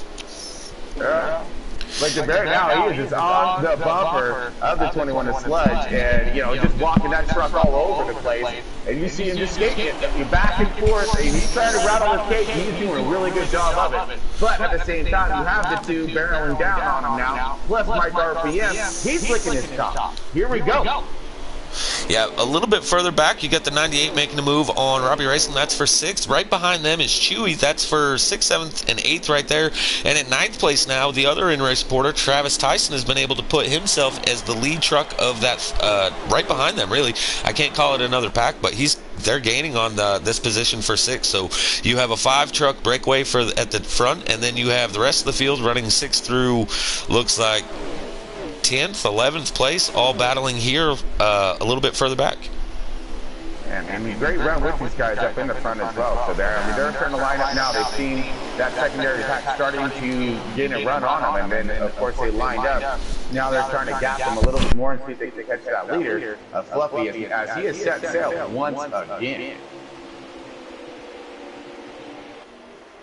Like the Bear now, he is just on the bumper of the 21 of Sludge, and just walking that truck all over the place. And you see him just skating back and forth, and he's trying to rattle his cake. He's doing a really good job of it. But at the same time, you have the 2 barreling down on him now. Plus Mike RPM, he's licking his top. Here we go. Yeah, a little bit further back, you got the 98 making a move on Robbie Racing. That's for 6th. Right behind them is Chewy. That's for 6th, 7th, and 8th right there. And in 9th place now, the other in-race supporter, Travis Tyson, has been able to put himself as the lead truck of that right behind them, really. I can't call it another pack, but they're gaining on this position for 6th. So you have a 5-truck breakaway at the front, and then you have the rest of the field running 6th through, looks like, 10th, 11th place, all battling here a little bit further back. And great run with these guys up in the front as well. So they're starting to line up now. They've seen that secondary pack starting to get a run on them, and then of course they lined up. Now they're trying to gap them a little bit more and see if they can catch that leader, Fluffy, as he has set sail once again.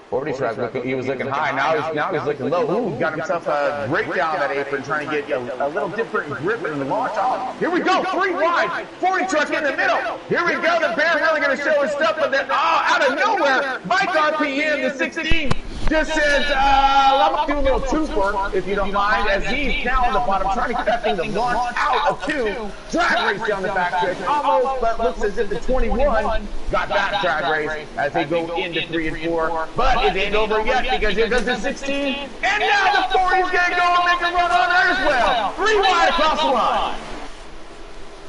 40 truck, he was looking high, now he's looking low. Ooh, got himself a break down that apron, trying to get a little different grip in the launch off. Here we go, 3 wide, 40 truck in the middle. Here we go, the Bear really going to show his stuff, but then, out of nowhere, Mike RPM, the 16, just says, I'm going to do a little 2 work, if you don't mind, as he's now on the bottom, trying to get that thing to launch out of 2. Drag race down the back stretch, almost, but looks as if the 21 got that drag race as they go into 3 and 4. But it ain't over yet because here goes the 16. And now the 40's going to go and make a run on there as well. 3 wide across the line.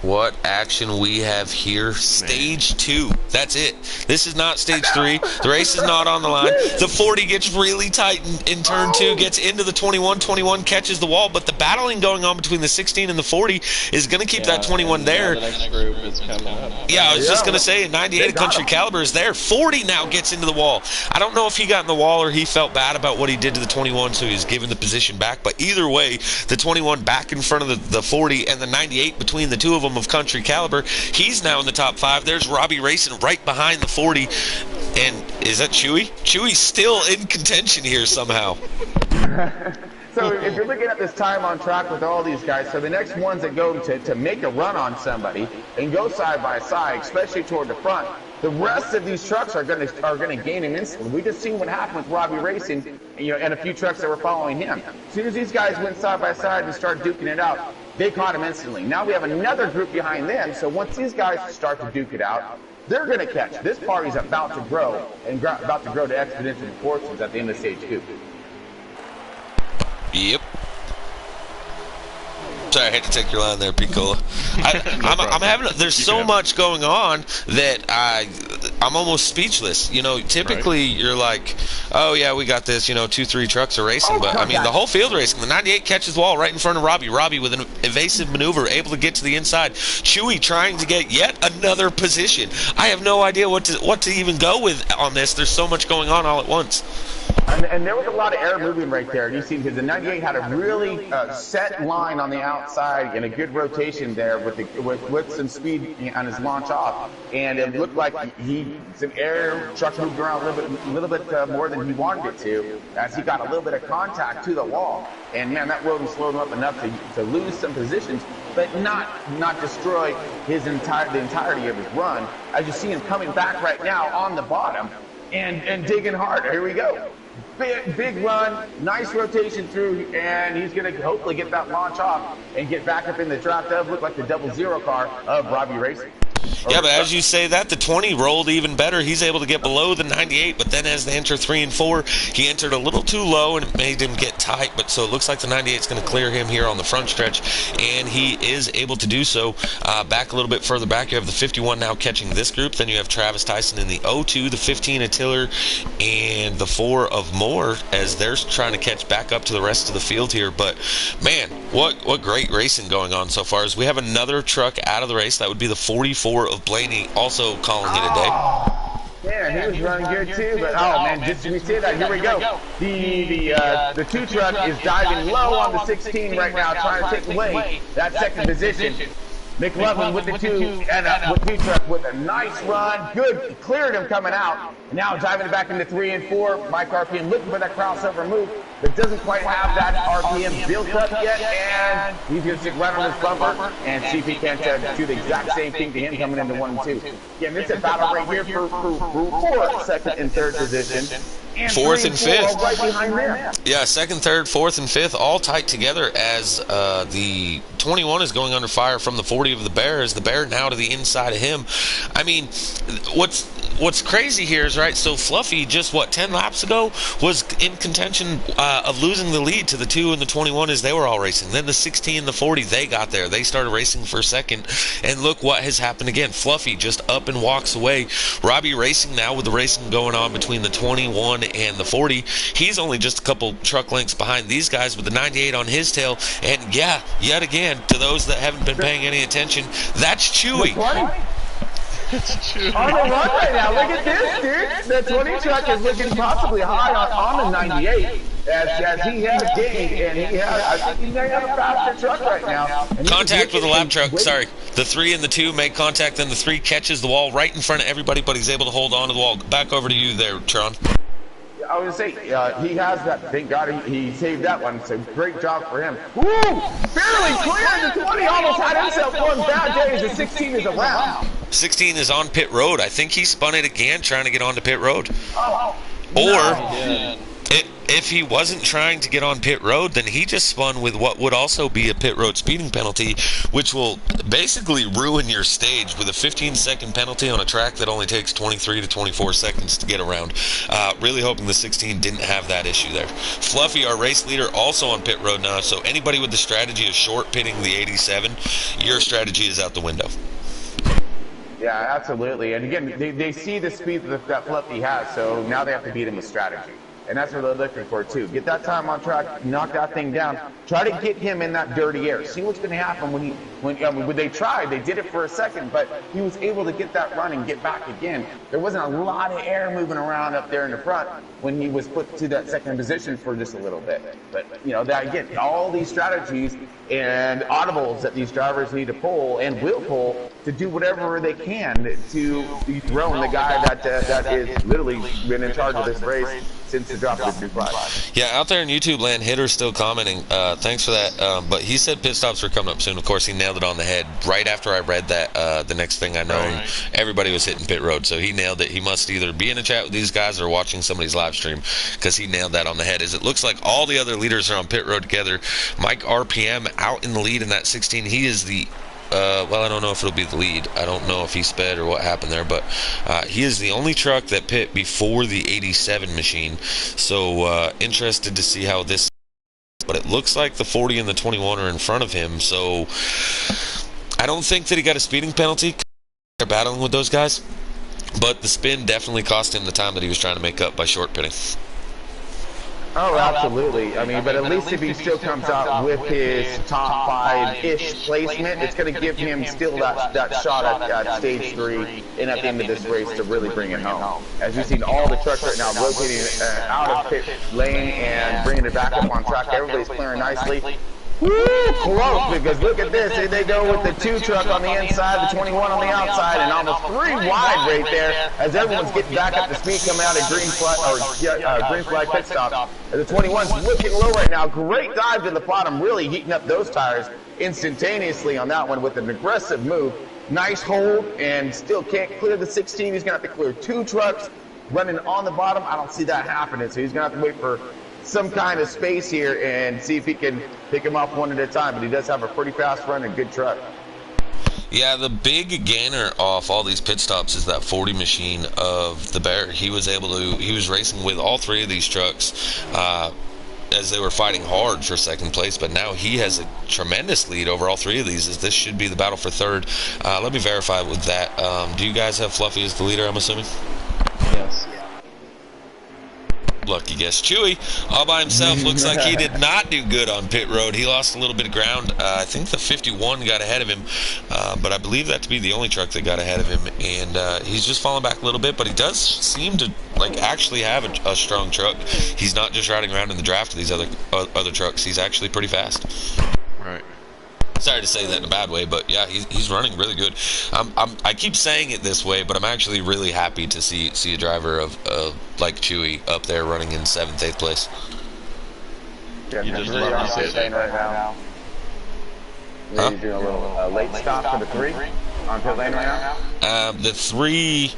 What action we have here. Stage 2. That's it. This is not stage 3. The race is not on the line. The 40 gets really tight in turn 2, gets into the 21. 21 catches the wall, but the battling going on between the 16 and the 40 is going to keep that 21 there. The next group is coming up. Yeah, I was just going to say, 98 of Country Caliber is there. 40 now gets into the wall. I don't know if he got in the wall or he felt bad about what he did to the 21, so he's given the position back. But either way, the 21 back in front of the 40 and the 98 between the 2 of them of Country Caliber. He's now in the top 5. There's Robbie Racing right behind the 40. And is that Chewy? Chewy's still in contention here somehow. So if you're looking at this time on track with all these guys, so the next ones that go to make a run on somebody and go side by side, especially toward the front, the rest of these trucks are going to gain him instantly. We just seen what happened with Robbie Racing, and a few trucks that were following him. As soon as these guys went side by side and started duking it out, they caught him instantly. Now we have another group behind them, so once these guys start to duke it out, they're going to catch. This party's about to grow, and about to grow to exponential proportions at the end of stage 2. Yep. Sorry, I had to take your line there, Piccola. I'm having. There's so much going on that I'm almost speechless. Typically you're like, oh yeah, we got this. 2-3 trucks are racing, but I mean the whole field racing. The 98 catches the wall right in front of Robbie. Robbie with an evasive maneuver, able to get to the inside. Chewy trying to get yet another position. I have no idea what to even go with on this. There's so much going on all at once. And there was a lot of air moving right there. You see, because the 98 had a really set line on the outside and a good rotation there with some speed on his launch off. And it looked like some air truck moved around a little bit more than he wanted it to, as he got a little bit of contact to the wall. And man, that rode and slowed him up enough to lose some positions, but not destroy the entirety of his run. As you see him coming back right now on the bottom and digging hard. Here we go. Big run, nice rotation through, and he's going to hopefully get that launch off and get back up in the draft of look like the 00 car of Robbie Racing. Yeah, but as you say that, the 20 rolled even better. He's able to get below the 98, but then as they enter 3 and 4, he entered a little too low and it made him get tight. But so it looks like the 98 is going to clear him here on the front stretch, and he is able to do so. Back a little bit further back, you have the 51 now catching this group. Then you have Travis Tyson in the 02, the 15 of Tiller, and the 4 of Moore as they're trying to catch back up to the rest of the field here. But man, what great racing going on so far. As we have another truck out of the race, that would be the 44 of Blaney, also calling it a day. Yeah, he was running good too, but oh man, just we say that, here we go. The 2 truck is diving low on the 16 right now, trying to take away that second position. McLovin with the 2 and with 2 truck with a nice run, good, cleared him coming out. Now diving back into 3 and 4. Mike RPM looking for that crossover move, but doesn't quite have that RPM built up yet, and he's going to stick right on his bumper and see if he can't do the exact same thing to him coming into 1 and 2. Again, this is a battle right here for 4th, 2nd, and 3rd position. And 4th and 5th. Right behind them. Yeah, 2nd, 3rd, 4th, and 5th all tight together as the 21 is going under fire from the 40 of the Bear, as the Bear now to the inside of him. I mean, what's crazy here is, right, so Fluffy just, 10 laps ago was in contention of losing the lead to the 2 and the 21 as they were all racing. Then the 16 and the 40, they got there. They started racing for a second, and look what has happened again. Fluffy just up and walks away. Robbie Racing now with the racing going on between the 21 and the 40. He's only just a couple truck lengths behind these guys with the 98 on his tail. And yeah, yet again, to those that haven't been paying any attention, that's Chewy. On the run right now, look at this, dude. The 20 truck is looking possibly high on the 98 as he has gained, and I think he may have a faster truck right now. Contact with the lap truck, sorry. The 3 and the 2 make contact, then the 3 catches the wall right in front of everybody, but he's able to hold on to the wall. Back over to you there, Tron. I was going to say, he has that. Thank God he saved that one. So great job for him. Woo! Barely cleared the 20. Almost had himself one bad day as the 16 is around. 16 is on pit road. I think he spun it again trying to get onto pit road. Oh, Or if he wasn't trying to get on pit road, then he just spun with what would also be a pit road speeding penalty, which will basically ruin your stage with a 15-second penalty on a track that only takes 23 to 24 seconds to get around. Really hoping the 16 didn't have that issue there. Fluffy, our race leader, also on pit road now, so anybody with the strategy of short pitting the 87, your strategy is out the window. Yeah, absolutely. And again, they see the speed that Fluffy has, so now they have to beat him with strategy. And that's what they're looking for, too. Get that time on track, knock that thing down. Try to get him in that dirty air. See what's going to happen when they tried. They did it for a second, but he was able to get that run and get back again. There wasn't a lot of air moving around up there in the front when he was put to that second position for just a little bit. But, that again, all these strategies and audibles that these drivers need to pull and will pull to do whatever they can to dethrone the guy that is literally been in charge of this race since the drop of the new flag. Yeah, out there in YouTube land, Hitter's still commenting. Thanks for that. But he said pit stops were coming up soon. Of course, he nailed it on the head. Right after I read that, the next thing I know, everybody was hitting pit road. So he nailed it. He must either be in a chat with these guys or watching somebody's live stream, because he nailed that on the head. As it looks like all the other leaders are on pit road together. Mike RPM out in the lead in that 16. He is the well, I don't know if it'll be the lead. I don't know if he sped or what happened there, but he is the only truck that pit before the 87 machine. So interested to see how this. But it looks like the 40 and the 21 are in front of him. So I don't think that he got a speeding penalty. They're battling with those guys, but the spin definitely cost him the time that he was trying to make up by short pitting. Oh, absolutely. I mean, but at least if he still comes out with his top five-ish placement, it's going to give him still that shot at stage 3 and at the end of this race to really bring it home. As you've seen all the trucks right now rotating out of pit lane and bringing it back up on track. Everybody's clearing nicely. Woo, close, because look at this. Here they go with the 2 truck on the inside, the 21 on the outside, and almost 3 wide right there as everyone's getting back up to speed coming out of green flag pit stop. The 21's looking low right now. Great dive to the bottom, really heating up those tires instantaneously on that one with an aggressive move. Nice hold, and still can't clear the 16. He's going to have to clear 2 trucks running on the bottom. I don't see that happening, so he's going to have to wait for some kind of space here and see if he can pick him off one at a time. But he does have a pretty fast run and good truck. Yeah, the big gainer off all these pit stops is that 40 machine of the Bear. He was racing with all 3 of these trucks as they were fighting hard for second place, but now he has a tremendous lead over all 3 of these, as this should be the battle for third. Let me verify with that. Do you guys have Fluffy as the leader, I'm assuming? Yes. Lucky guess. Chewy, all by himself, looks like he did not do good on pit road. He lost a little bit of ground. I think the 51 got ahead of him, but I believe that to be the only truck that got ahead of him, and he's just falling back a little bit, but he does seem to actually have a strong truck. He's not just riding around in the draft of these other trucks. He's actually pretty fast. Right. Sorry to say that in a bad way, but yeah, he's running really good. I keep saying it this way, but I'm actually really happy to see a driver of like Chewy up there running in 7th, 8th place. Yeah, You just really love to see it. right now. Huh? You're doing a little late stop for the 3 on pit lane right now. The 3,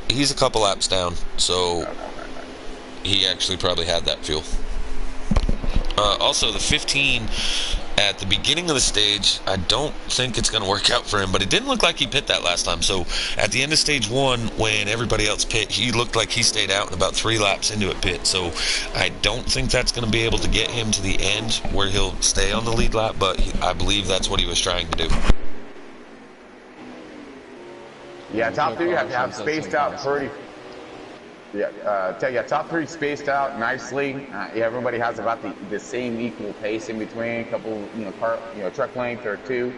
he's a couple laps down, so he actually probably had that fuel. Also, the 15 at the beginning of the stage, I don't think it's going to work out for him, but it didn't look like he pit that last time. So at the end of stage 1, when everybody else pit, he looked like he stayed out and about 3 laps into it pit. So I don't think that's going to be able to get him to the end where he'll stay on the lead lap, but I believe that's what he was trying to do. Yeah, top 3 have to have spaced out pretty. Yeah, top 3 spaced out nicely. Everybody has about the same equal pace in between, a couple, truck length or 2.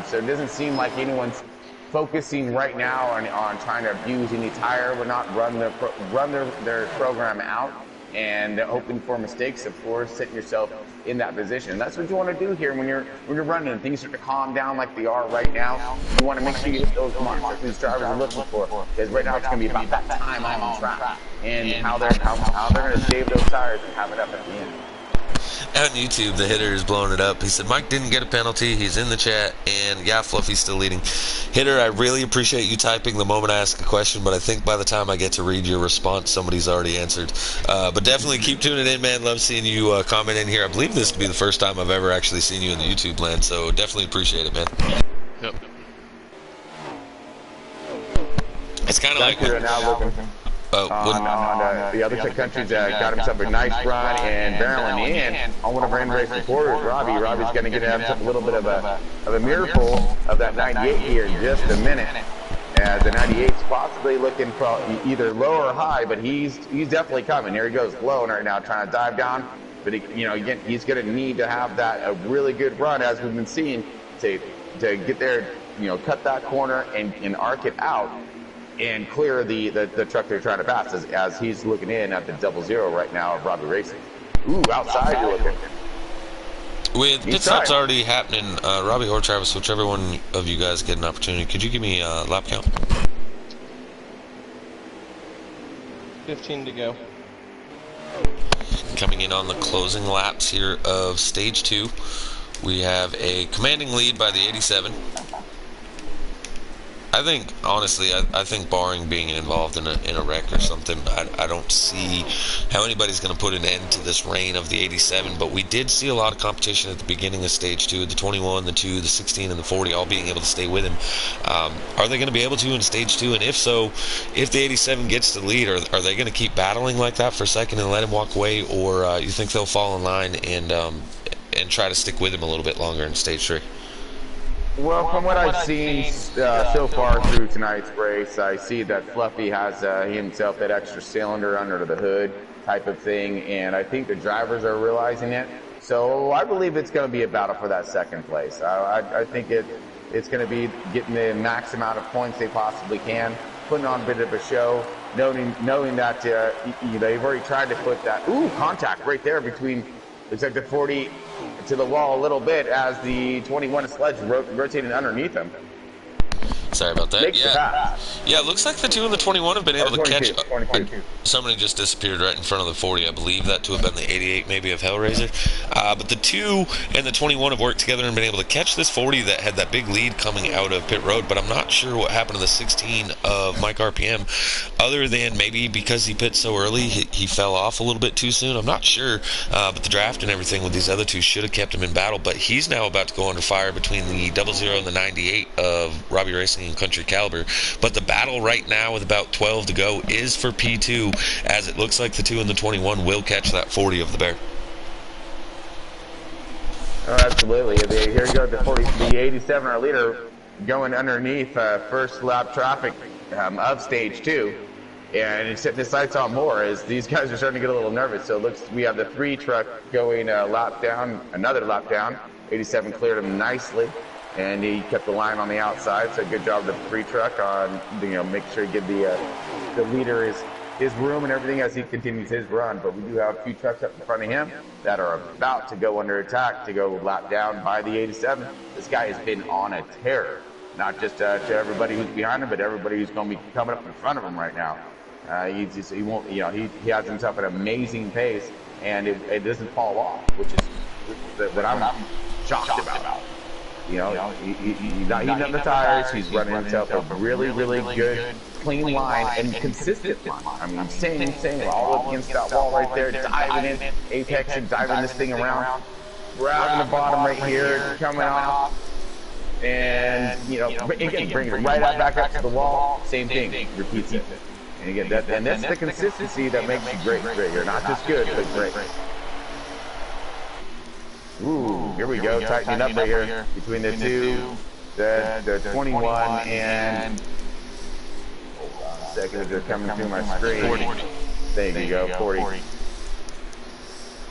So it doesn't seem like anyone's focusing right now on trying to abuse any tire, but not run their program out and hoping for mistakes, of course, setting yourself in that position. That's what you want to do here when you're running and things start to calm down like they are right now. You want to make sure you hit those marks that these drivers are looking for, because right now it's going to be about that time on track and how they're going to save those tires and have it up at the end. On YouTube, the hitter is blowing it up. He said Mike didn't get a penalty. He's in the chat, and yeah, Fluffy's still leading. Hitter, I really appreciate you typing the moment I ask a question, but I think by the time I get to read your response, somebody's already answered. But definitely keep tuning in, man. Love seeing you comment in here. I believe this to be the first time I've ever actually seen you in the YouTube land, so definitely appreciate it, man. Yep. It's kind of like the other 2 countries got himself a nice run and barreling in on one of our in-race reporters, Robbie. Robbie's going to get himself a little bit of a miracle of that 98 here in just a minute. The 98's possibly looking for either low or high, but he's definitely coming. Here he goes, blowing right now, trying to dive down. But again, he's going to need to have a really good run, as we've been seeing, to get there, cut that corner and arc it out and clear the truck they're trying to pass, as he's looking in at the 00 right now of Robbie Racing. Ooh, outside you're looking. With pit stops already happening, Robbie or Travis, whichever one of you guys get an opportunity, could you give me a lap count? 15 to go. Coming in on the closing laps here of stage 2, we have a commanding lead by the 87. I think, honestly, I think barring being involved in a wreck or something, I don't see how anybody's going to put an end to this reign of the 87, but we did see a lot of competition at the beginning of Stage 2, the 21, the 2, the 16, and the 40 all being able to stay with him. Are they going to be able to in Stage 2? And if so, if the 87 gets the lead, are they going to keep battling like that for a second and let him walk away, or you think they'll fall in line and try to stick with him a little bit longer in Stage 3? Well, from what I've seen so far through tonight's race, I see that Fluffy has himself that extra cylinder under the hood. type of thing, and I think the drivers are realizing it. So I believe it's going to be a battle for that second place. I think it's going to be getting the max amount of points they possibly can, putting on a bit of a show, knowing that they've already tried to put that contact right there between, looks like the 40 to the wall a little bit as the 21 sledge rotating underneath them. Sorry about that. Yeah, it looks like the 2 and the 21 have been able to catch. 22. Somebody just disappeared right in front of the 40. I believe that to have been the 88 maybe of Hellraiser. But the 2 and the 21 have worked together and been able to catch this 40 that had that big lead coming out of pit road. But I'm not sure what happened to the 16 of Mike RPM, other than maybe because he pit so early, he fell off a little bit too soon. I'm not sure. But the draft and everything with these other two should have kept him in battle. But he's now about to go under fire between the 00 and the 98 of Robbie Racing and Country Caliber. But the battle right now with about 12 to go is for P2, as it looks like the 2 and the 21 will catch that 40 of the Bear. Oh, absolutely. Here you go, the 87, our leader, going underneath first lap traffic of stage 2. And it's setting the sights on more as these guys are starting to get a little nervous. So it looks, we have the 3 truck going lap down, another lap down. 87 cleared him nicely, and he kept the line on the outside. So good job to the 3 truck on, make sure you give the leader his room and everything as he continues his run. But we do have a few trucks up in front of him that are about to go under attack to go lap down by the 87. This guy has been on a tear, not just to everybody who's behind him, but everybody who's going to be coming up in front of him right now. He has himself an amazing pace, and it doesn't fall off, which is what I'm shocked about. He's not heating up the tires. He's running himself a really, really good, clean line and consistent line. I mean, same all up against that wall right there, diving in, apexing, diving this thing around, grabbing the bottom right here, coming off, and again, bringing it right back up to the wall. Same thing, repeats it. And again, that's the consistency that makes you great. You're not just good, but great. Ooh, here we go, tightening up right here between the 2, the 21 and, hold on a second, they're coming through my screen. 40. There you go, 40.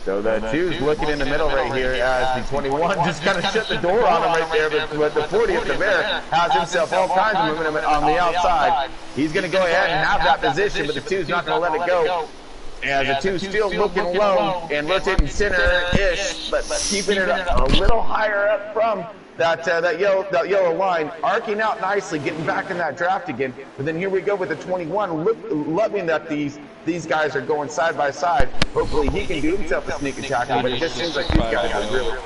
So the 2's looking in the middle right here as the 21 just kind of shut the door on him right there, but the 40 of the Bear has himself all kinds of movement on the outside. He's going to go ahead and have that position, but the 2's not going to let it go. As the 2's still looking low and rotating center-ish, but keeping it a little higher up from that yellow line, arcing out nicely, getting back in that draft again. But then here we go with the 21, loving that these guys are going side by side. Hopefully he can do himself a sneak attack, but it just seems like these guys are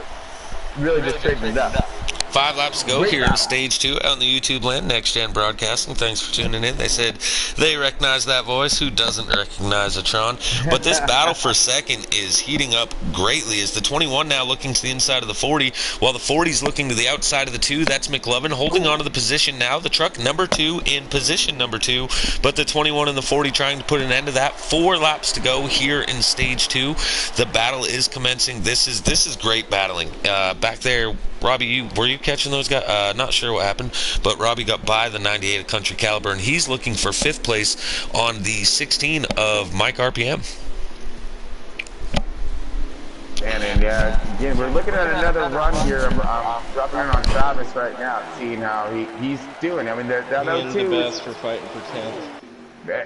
really just trading it up. 5 laps to go here in stage 2 out in the YouTube land. Next Gen Broadcasting, thanks for tuning in. They said they recognize that voice. Who doesn't recognize a Tron? But this battle for second is heating up greatly as the 21 now looking to the inside of the 40, while the 40's looking to the outside of the 2. That's McLovin holding on to the position now. The truck number 2 in position number 2, but the 21 and the 40 trying to put an end to that. 4 laps to go here in stage 2. The battle is commencing. This is great battling. Back there, Robbie, were you catching those guys? Not sure what happened, but Robbie got by the 98 of Country Caliber, and he's looking for 5th place on the 16 of Mike RPM. And again, we're looking at another run here. I'm dropping in on Travis right now, seeing how he's doing. I mean, that He's the best for fighting for 10th.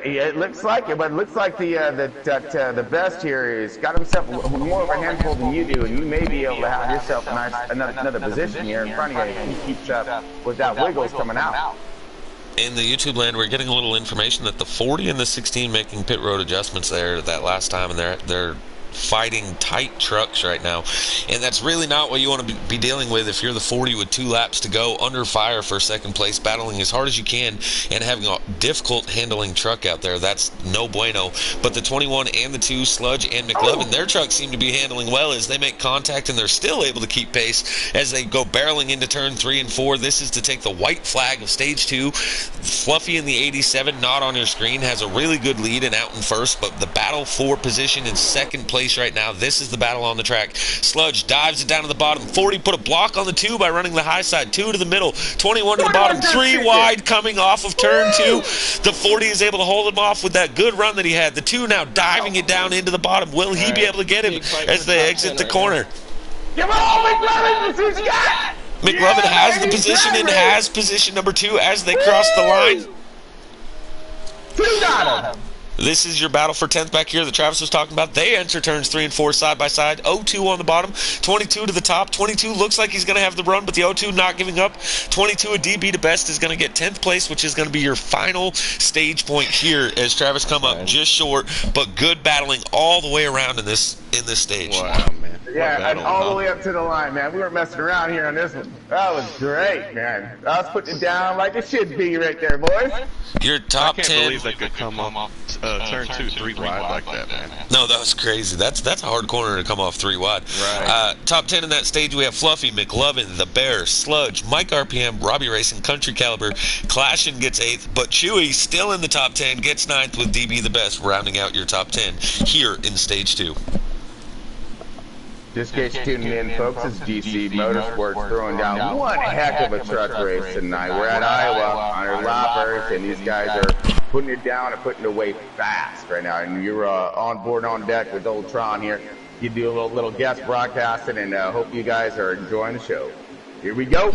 It looks like it, but it looks like the best here is got himself more of a handful than you do, and you may be able to have yourself a nice another position here in front of you. He keeps up with that wiggles coming out. In the YouTube land, we're getting a little information that the 40 and the 16 making pit road adjustments there that last time, and they're fighting tight trucks right now, and that's really not what you want to be dealing with if you're the 40 with 2 laps to go, under fire for second place, battling as hard as you can and having a difficult handling truck out there. That's no bueno. But the 21 and the 2, Sludge and McLovin, their trucks seem to be handling well as they make contact, and they're still able to keep pace as they go barreling into turn 3 and 4. This is to take the white flag of stage 2. Fluffy in the 87, not on your screen, has a really good lead and out in first, but the battle for position in second place place right now. This is the battle on the track. Sludge dives it down to the bottom. 40 put a block on the 2 by running the high side. 2 to the middle. 21 to the bottom. 3 wide coming off of turn 2. The 40 is able to hold him off with that good run that he had. The 2 now diving it down into the bottom. Will he be able to get him as they exit the corner? Come on, McLovin, this is got. McLovin has the position and has position number 2 as they cross the line. 2 got him. This is your battle for 10th back here that Travis was talking about. They enter turns 3 and 4 side by side. 0-2 on the bottom, 22 to the top. 22 looks like he's going to have the run, but the 0-2 not giving up. 22, a DB to best, is going to get 10th place, which is going to be your final stage point here as Travis come up just short, but good battling all the way around in this stage. Wow, man. Yeah, and all the way up to the line, man. We weren't messing around here on this one. That was great, man. I was putting it down like it should be right there, boys. Your top I 10. can't believe they could come up turn 2 3 wide like that, man. No, that was crazy. That's a hard corner to come off 3 wide. Right. Top 10 in that stage, we have Fluffy, McLovin, The Bear, Sludge, Mike RPM, Robbie Racing, Country Caliber. Clashin gets 8th, but Chewy still in the top 10, gets 9th with DB the best, rounding out your top 10 here in stage 2. Just in case tuning in, folks, it's GC Motorsports throwing down one heck of a truck race tonight. We're at Iowa on our lappers, and these guys are putting it down and putting it away fast right now. And you're on board on deck with old Tron here. You do a little guest broadcasting, and hope you guys are enjoying the show. Here we go.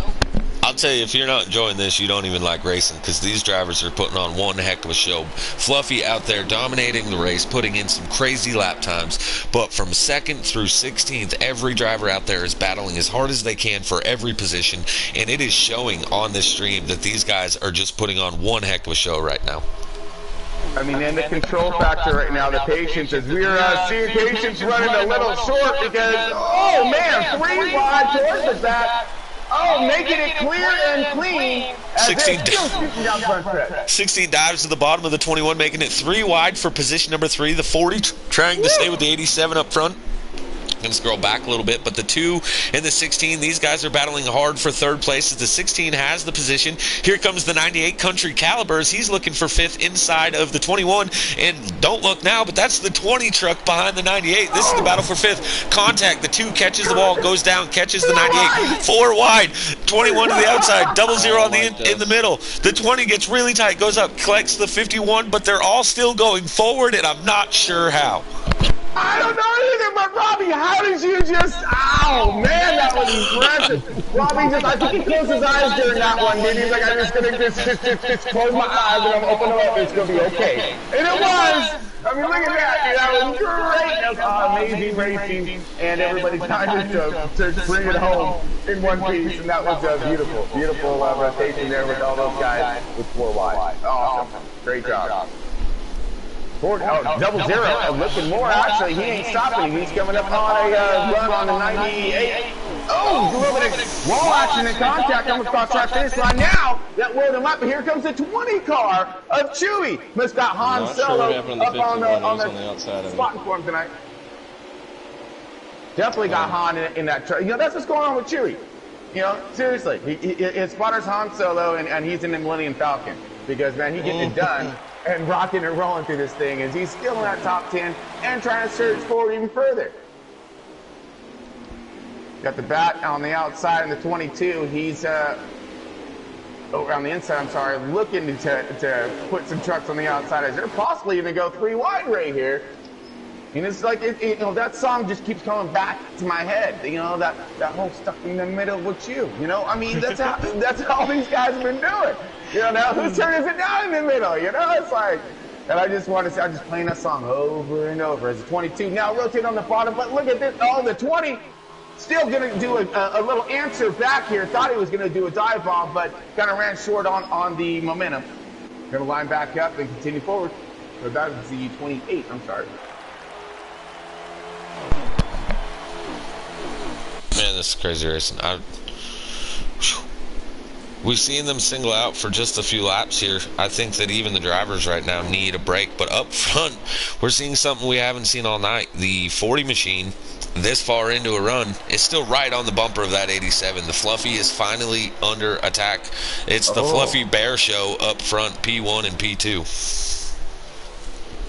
I'll tell you, if you're not enjoying this, you don't even like racing, because these drivers are putting on one heck of a show. Fluffy out there dominating the race, putting in some crazy lap times, but from 2nd through 16th, every driver out there is battling as hard as they can for every position, and it is showing on this stream that these guys are just putting on one heck of a show right now. I mean, and the control factor right now, the patience, is we're seeing patience running a little short because, oh man, 3 wide towards the back. Oh, making it clear and clean. 16 dives to the bottom of the 21, making it 3 wide for position number 3. The 40 trying to stay with the 87 up front. Going to scroll back a little bit, but the 2 and the 16, these guys are battling hard for 3rd place as the 16 has the position. Here comes the 98 Country Calibers. He's looking for 5th inside of the 21, and don't look now, but that's the 20 truck behind the 98. This is the battle for 5th. Contact, the 2 catches the ball, goes down, catches the 98. 4 wide, 21 to the outside, 00 on in the middle. The 20 gets really tight, goes up, collects the 51, but they're all still going forward, and I'm not sure how. I don't know either, but Robbie, how did you just, oh man, that was impressive. Robbie just, I think he closed his eyes during that one, dude. He's like, I'm just going to just close my eyes and I'm open them up, it's going to be okay. And it was. I mean, look at that, dude. That was great. That was amazing racing, and everybody kind of to bring it home in one piece, and that was beautiful, beautiful rotation there with all those guys with 4 wide. Awesome. Great job. 0-0, looking more actually. He ain't stopping. He's coming up on a run on the 98. Oh, a little bit of wall action and contact coming across that finish line. Now that wore them up, but here comes the 20 car of Chewy. Missed that Han Solo up on the outside spotting for him tonight. Definitely got Han in that truck. You know, that's what's going on with Chewy. You know, seriously, his spotter's Han Solo, and he's in the Millennium Falcon because man, he getting it done. And rocking and rolling through this thing as he's still in that top 10 and trying to surge forward even further. Got the bat on the outside in the 22. He's on the inside, I'm sorry, looking to put some trucks on the outside as they're possibly even go 3 wide right here. And it's like, you know, that song just keeps coming back to my head. You know, that whole stuck in the middle with you. You know, I mean, that's how these guys have been doing. You know, now whose turn is it down in the middle? You know, it's like, and I just want to say, I'm just playing that song over and over as a 22. Now rotate on the bottom, but look at this. Oh, the 20 still going to do a little answer back here. Thought he was going to do a dive bomb, but kind of ran short on the momentum. Going to line back up and continue forward. So that is the 28. I'm sorry. Man, this is crazy racing. We've seen them single out for just a few laps here. I think that even the drivers right now need a break. But up front, we're seeing something we haven't seen all night. The 40 machine, this far into a run, is still right on the bumper of that 87. The Fluffy is finally under attack. It's the Fluffy Bear show up front, P1 and P2.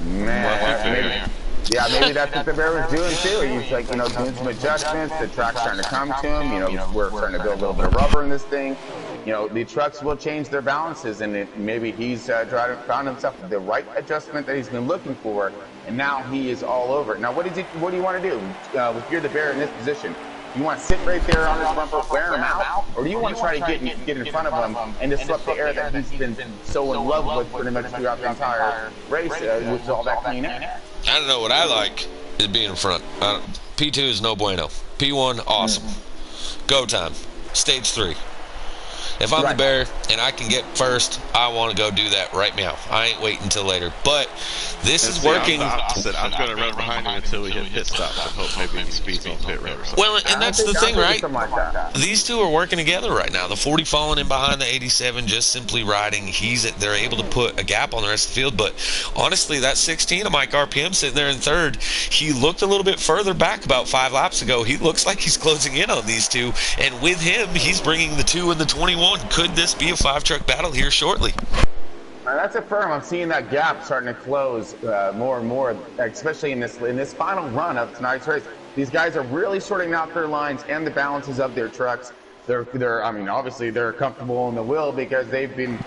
Man, Yeah, maybe that's what the bear was doing too. He's like, doing some adjustments. The track's starting to come to him. We're starting to build a little bit of rubber in this thing. The trucks will change their balances, and maybe he's found himself the right adjustment that he's been looking for, and now he is all over it. Now, what do you want to do if you're the bear in this position? Do you want to sit right there on this bumper, wear him out, or do you want to try to get in front of him and disrupt the air that he's been so in love with pretty much throughout the entire race, with all that clean air? I don't know. What I like is being in front. P2 is no bueno. P1, awesome. Go time. Stage 3. If I'm the bear and I can get first, I want to go do that right now. I ain't waiting until later. But this is working. I'm the opposite. I'm going to run behind him until we hit pit stops and hope maybe he speeds on pit road or something. Well, and that's the thing, right? These two are working together right now. The 40 falling in behind the 87, just simply riding. They're able to put a gap on the rest of the field. But honestly, that 16 of Mike RPM sitting there in third, he looked a little bit further back about 5 laps ago. He looks like he's closing in on these two. And with him, he's bringing the 2 and the 21. Could this be a 5-truck battle here shortly? That's a firm. I'm seeing that gap starting to close more and more, especially in this final run of tonight's race. These guys are really sorting out their lines and the balances of their trucks. Obviously they're comfortable in the wheel because they've been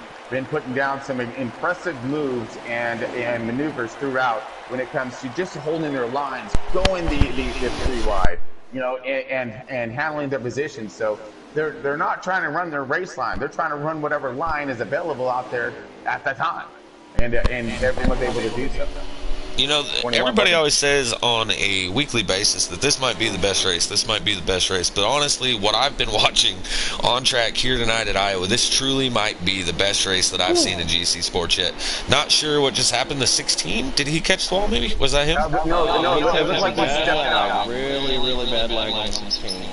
putting down some impressive moves and maneuvers throughout when it comes to just holding their lines, going the 3 wide, and handling their positions. So they're not trying to run their race line. They're trying to run whatever line is available out there at the time, and everyone's able to do so. Everybody always says on a weekly basis that this might be the best race. This might be the best race. But honestly, what I've been watching on track here tonight at Iowa, this truly might be the best race that I've seen in GC Sports yet. Not sure what just happened. The 16, did he catch the wall maybe? Was that him? No, it looked like he stepped out. Really, really bad lag on 16.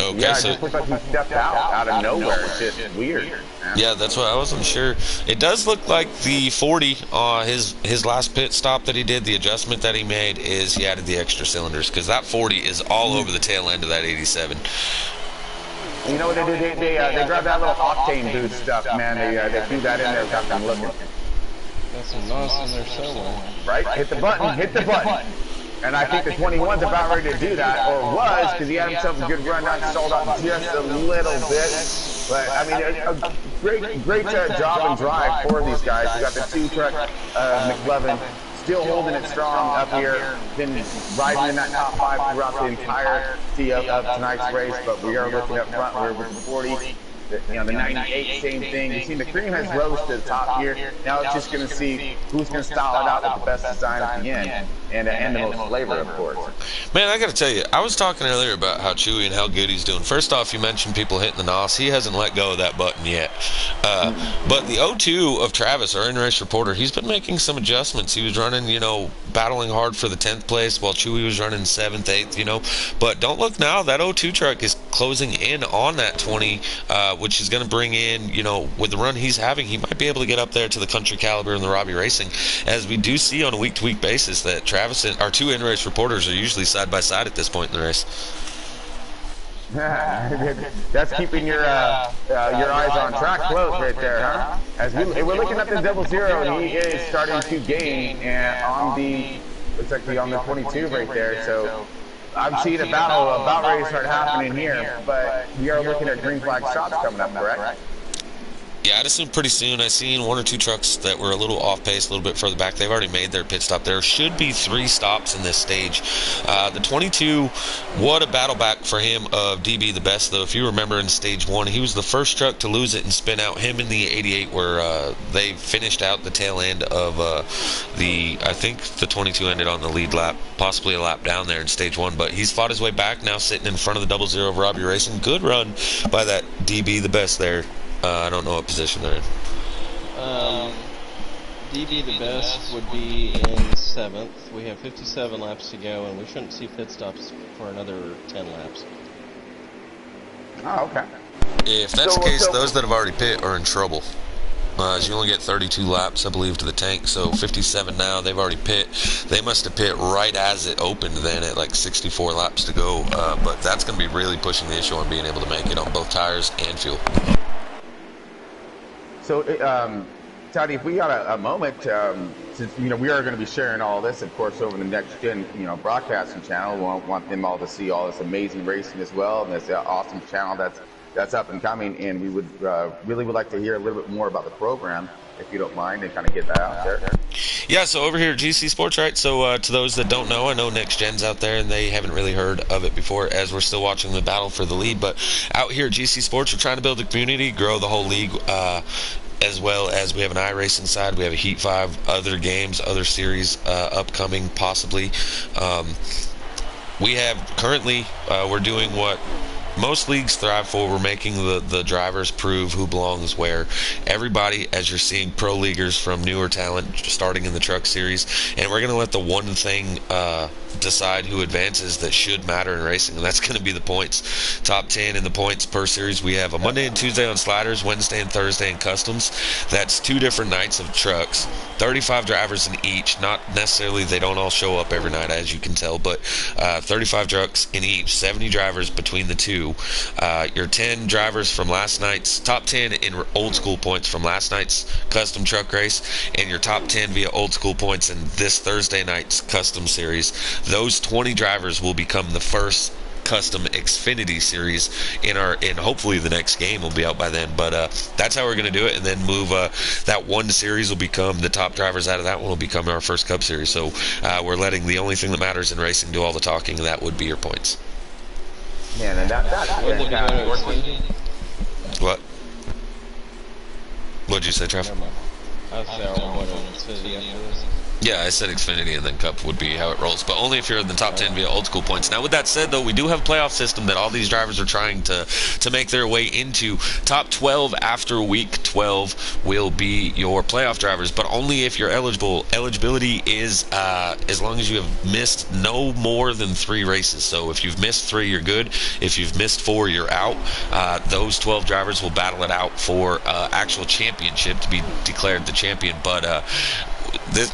Okay, yeah, so it just looked like he stepped out of nowhere. It's just weird. Yeah, that's what I wasn't sure. It does look like the 40, his last pit stop that he did, the adjustment that he made is he added the extra cylinders, because that 40 is all over the tail end of that 87. You know what they did? They grabbed that little octane boost stuff, man. They threw that in there without them looking. Got some NOS in there somewhere. Right? Hit the button. And I think the 21's about ready to do that, or was, because he had himself a good run down, stalled out just a little bit. But, I mean, a great job and drive for these guys. We got the 2-truck McLevin still holding it strong up here, been riding in that top 5 throughout the entirety of tonight's race, but we are looking up front here with the 40. The 98, same thing. You've seen the cream has rose to the top here. Now it's just going to see who's going to style it out with the best design at the end and the most flavor, of course. Man, I got to tell you, I was talking earlier about how Chewy and how good he's doing. First off, you mentioned people hitting the NOS. He hasn't let go of that button yet. But the O2 of Travis, our in-race reporter, he's been making some adjustments. He was running, battling hard for the 10th place while Chewy was running 7th, 8th, But don't look now. That O2 truck is closing in on that 20, which is going to bring in, with the run he's having, he might be able to get up there to the Country Caliber and the Robbie Racing, as we do see on a week-to-week basis that Travis and our 2 in-race reporters are usually side-by-side at this point in the race. That's keeping your eyes on track close right there, huh? As we're looking at the 00, and he is starting to gain on on the 22 right there, so I'm seeing a battle about ready to start happening here, but we are looking at green flag shots coming up, correct? Yeah, I'd assume pretty soon. I've seen 1 or 2 trucks that were a little off pace, a little bit further back. They've already made their pit stop. There should be 3 stops in this stage. The 22, what a battle back for him of DB the best, though. If you remember in stage 1, he was the first truck to lose it and spin out. Him and the 88 were they finished out the tail end of I think the 22 ended on the lead lap, possibly a lap down there in stage 1. But he's fought his way back now, sitting in front of the 00 of Robbie Racing. Good run by that DB the best there. I don't know what position they're in. DB the best would be in 7th. We have 57 laps to go, and we shouldn't see pit stops for another 10 laps. Oh, okay. If that's the case, those that have already pit are in trouble. As you only get 32 laps, I believe, to the tank, so 57 now. They've already pit. They must have pit right as it opened then at like 64 laps to go. But that's going to be really pushing the issue on being able to make it on both tires and fuel. So Tony, if we got a moment, since we are going to be sharing all this, of course, over the next gen, broadcasting channel. We want them all to see all this amazing racing as well, and this awesome channel that's up and coming. And we would really would like to hear a little bit more about the program, if you don't mind, and kind of get that out there. Yeah, so over here at GC Sports, right? So to those that don't know, I know Next Gen's out there and they haven't really heard of it before, as we're still watching the battle for the lead. But out here at GC Sports, we're trying to build a community, grow the whole league, as well as we have an iRacing side. We have a Heat 5, other games, other series upcoming, possibly. We have currently, we're doing what most leagues thrive for. We're making the drivers prove who belongs where. Everybody, as you're seeing pro leaguers from newer talent starting in the truck series, and we're going to let the one thing decide who advances that should matter in racing, and that's going to be the points. Top 10 in the points per series. We have a Monday and Tuesday on sliders, Wednesday and Thursday in customs. That's 2 different nights of trucks, 35 drivers in each. Not necessarily, they don't all show up every night, as you can tell, but 35 trucks in each, 70 drivers between the two. Your 10 drivers from last night's top 10 in old school points from last night's custom truck race, and your top 10 via old school points in this Thursday night's custom series. Those 20 drivers will become the first custom Xfinity series in hopefully the next game will be out by then. But that's how we're going to do it, and then move that one series will become the top drivers out of that one will become our first Cup series. So we're letting the only thing that matters in racing do all the talking, and that would be your points. Man, and that's fantastic. What? What'd you say, Trev? I was saying what Xfinity after this. Yeah, I said Xfinity and then Cup would be how it rolls. But only if you're in the top 10 via old school points. Now, with that said, though, we do have a playoff system that all these drivers are trying to make their way into. Top 12 after week 12 will be your playoff drivers, but only if you're eligible. Eligibility is as long as you have missed no more than 3 races. So if you've missed 3, you're good. If you've missed 4, you're out. Those 12 drivers will battle it out for actual championship to be declared the champion. But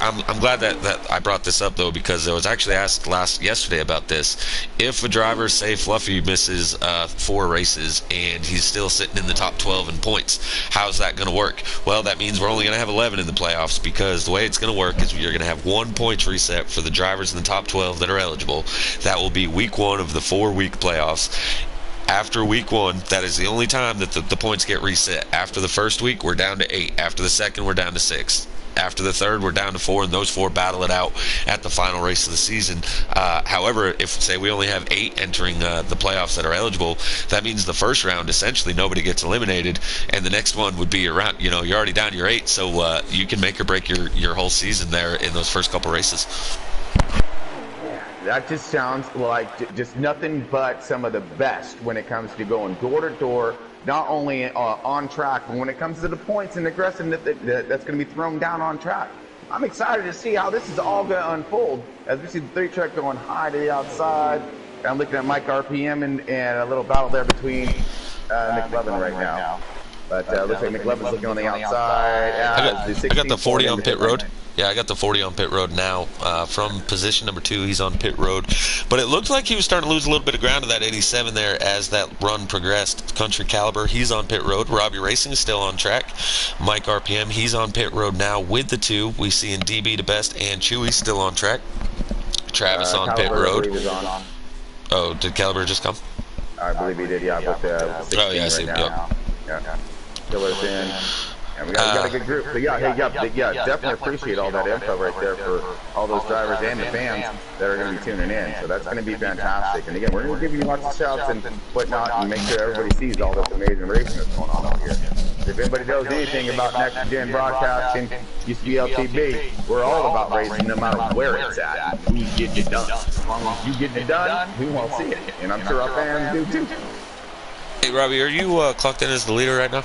I'm glad that I brought this up, though, because I was actually asked yesterday about this. If a driver, say Fluffy, misses 4 races and he's still sitting in the top 12 in points, how's that going to work? Well, that means we're only going to have 11 in the playoffs, because the way it's going to work is you're going to have 1 points reset for the drivers in the top 12 that are eligible. That will be week 1 of the 4-week playoffs. After week 1, that is the only time that the points get reset. After the first week, we're down to 8. After the second, we're down to 6. After the third, we're down to 4, and those 4 battle it out at the final race of the season. However, if, say, we only have 8 entering the playoffs that are eligible, that means the first round, essentially, nobody gets eliminated, and the next one would be your round. You're already down to your 8, so you can make or break your whole season there in those first couple races. That just sounds like just nothing but some of the best when it comes to going door to door, not only on track, but when it comes to the points and aggression that's going to be thrown down on track. I'm excited to see how this is all going to unfold as we see the 3 truck going high to the outside. I'm looking at Mike RPM and a little battle there between McLovin right now. But looks like McLovin's looking on the outside. I got the 40 on pit road. Yeah, I got the 40 on pit road now. From position number 2, he's on pit road. But it looked like he was starting to lose a little bit of ground to that 87 there as that run progressed. Country Caliber, he's on pit road. Robbie Racing is still on track. Mike RPM, he's on pit road now with the 2. We see in DB to best and Chewy still on track. Travis on pit road. Oh, did Caliber just come? I believe he did, yeah. Oh, yeah, I see. Right yeah. Killer's in. And we got a good group. So definitely appreciate all that info right there for all those drivers and the fans that are going to be tuning in. So that's going to be fantastic. And again, we're going to give you lots of shouts and whatnot, and make sure everybody sees all this amazing racing that's going on out here. If anybody knows anything about Next Gen Broadcasting, UCLTB, we're all about racing no matter where it's at. Who's getting it done. As long as you getting it done, we won't see it. And I'm sure our fans do too. Hey, Robbie, are you clocked in as the leader right now?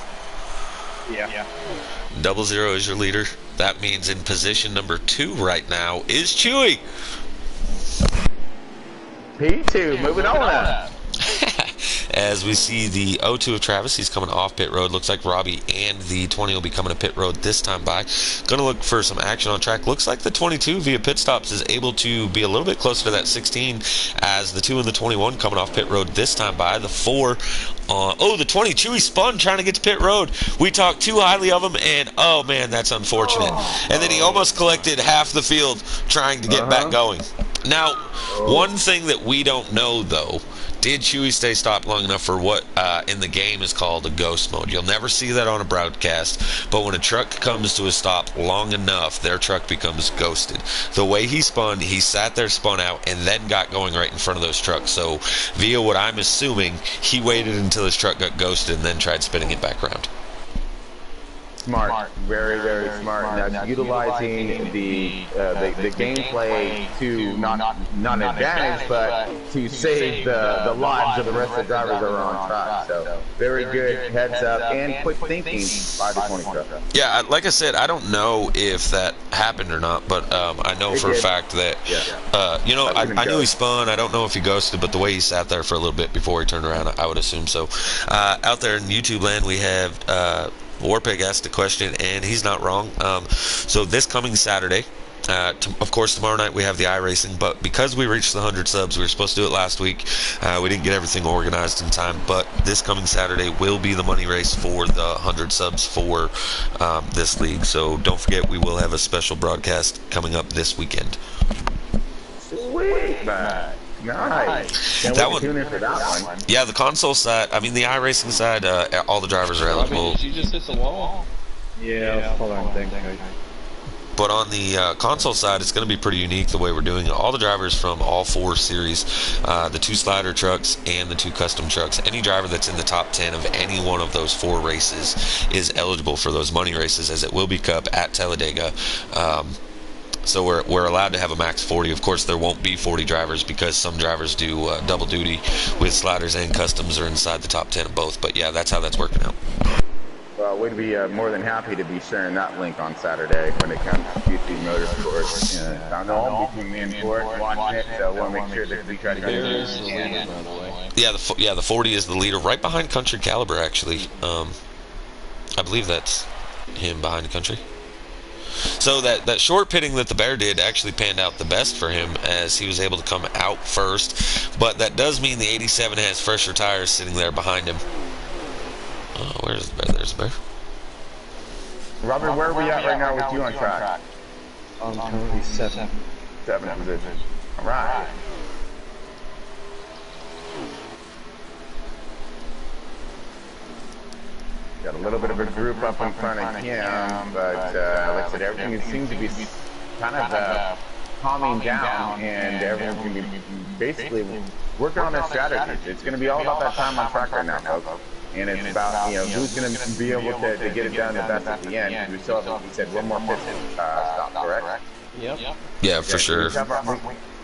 Yeah. 00 is your leader. That means in position number 2 right now is Chewy. P2, moving on. as we see the O2 of Travis. He's coming off pit road. Looks like Robbie and the 20 will be coming to pit road this time by. Going to look for some action on track. Looks like the 22 via pit stops is able to be a little bit closer to that 16 as the 2 and the 21 coming off pit road this time by. The 4 the 22 he spun trying to get to pit road. We talked too highly of him, and oh man, that's unfortunate. And then he almost collected half the field trying to get back going. Now, one thing that we don't know though, did Chewy stay stopped long enough for what in the game is called a ghost mode? You'll never see that on a broadcast, but when a truck comes to a stop long enough, their truck becomes ghosted. The way he spun, he sat there, spun out, and then got going right in front of those trucks. So via what I'm assuming, he waited until his truck got ghosted and then tried spinning it back around. Smart, very, very smart. And that's utilizing the gameplay to not an advantage, but to save the lives of the rest of the drivers that are on track. So very good heads up and quick thinking by the 20 truck. Yeah, like I said, I don't know if that happened or not, but I know for a fact that I knew he spun. I don't know if he ghosted, but the way he sat there for a little bit before he turned around, I would assume so. Out there in YouTube land, we have Warpig asked a question, and he's not wrong. So this coming Saturday, of course, tomorrow night we have the iRacing, but because we reached the 100 subs, we were supposed to do it last week. We didn't get everything organized in time, but this coming Saturday will be the money race for the 100 subs for this league. So don't forget, we will have a special broadcast coming up this weekend. Sweet, man. Nice. Can't wait to tune in for that one. Yeah, the console side, I mean the iRacing side, all the drivers are eligible. Did you just hit the wall? Yeah, I was following things. But on the console side, it's going to be pretty unique the way we're doing it. All the drivers from all 4 series, the 2 slider trucks and the 2 custom trucks, any driver that's in the top 10 of any one of those 4 races is eligible for those money races, as it will be Cup at Talladega. So we're allowed to have a max 40. Of course, there won't be 40 drivers because some drivers do double duty with sliders and customs or inside the top 10 of both. But yeah, that's how that's working out. Well, we'd be more than happy to be sharing that link on Saturday when it comes to QC Motorsports. I know I'll be tuning in for it, watching it, so I want to make sure that we try to get it. Yeah, the 40 is the leader, right behind Country Caliber, actually. I believe that's him behind Country. So that short pitting that the Bear did actually panned out the best for him, as he was able to come out first. But that does mean the 87 has fresher tires sitting there behind him. Oh, where's the Bear? There's the Bear. Robert, where are we at right now with you on track? I'm currently 7th. 7th position. All right. Got a little bit of a group up in front of him, but like I said, everything seems to be kind of calming down, and everyone's going to be basically working on their strategies. It's going to be all about that time on track right now, folks. And it's about, who's going to be able to get it done the best at the end. We still have, like you said, one more pit stop, correct? Yep. Yeah, for sure.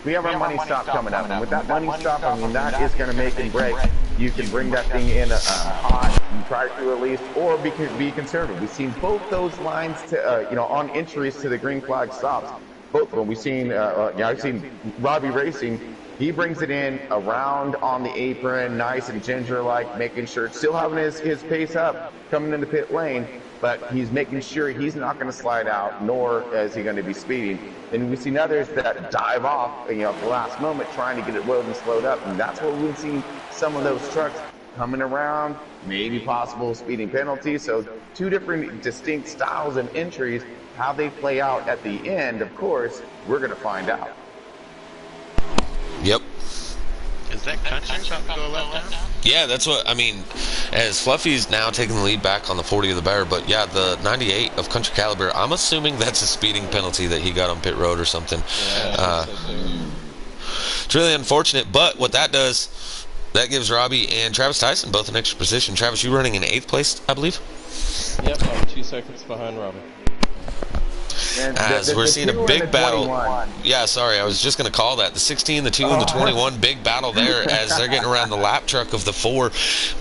We have our money stop coming up, and with that money stop, I mean, that is going to make and break. You can bring that thing in hot, and try to at least, or be conservative. We've seen both those lines to, on entries to the green flag stops. Both of them. We've seen, I've seen Robbie Racing. He brings it in around on the apron, nice and ginger-like, making sure, still having his pace up, coming into pit lane, but he's making sure he's not going to slide out, nor is he going to be speeding. And we've seen others that dive off, at the last moment, trying to get it loaded and slowed up, and that's what we've seen some of those trucks coming around, maybe possible speeding penalties. So 2 different distinct styles of entries. How they play out at the end, of course, we're going to find out. Yep. Is that Country about to go left down? Yeah, that's what I mean. As Fluffy's now taking the lead back on the 40 of the Bear, but yeah, the 98 of Country Caliber, I'm assuming that's a speeding penalty that he got on pit road or something. It's really unfortunate, but what that does, that gives Robbie and Travis Tyson both an extra position. Travis, you running in 8th place, I believe? Yep, I'm 2 seconds behind Robbie. As we're seeing a big battle. Yeah, sorry, I was just going to call that. The 16, the 2, and the 21, big battle there as they're getting around the lap truck of the 4.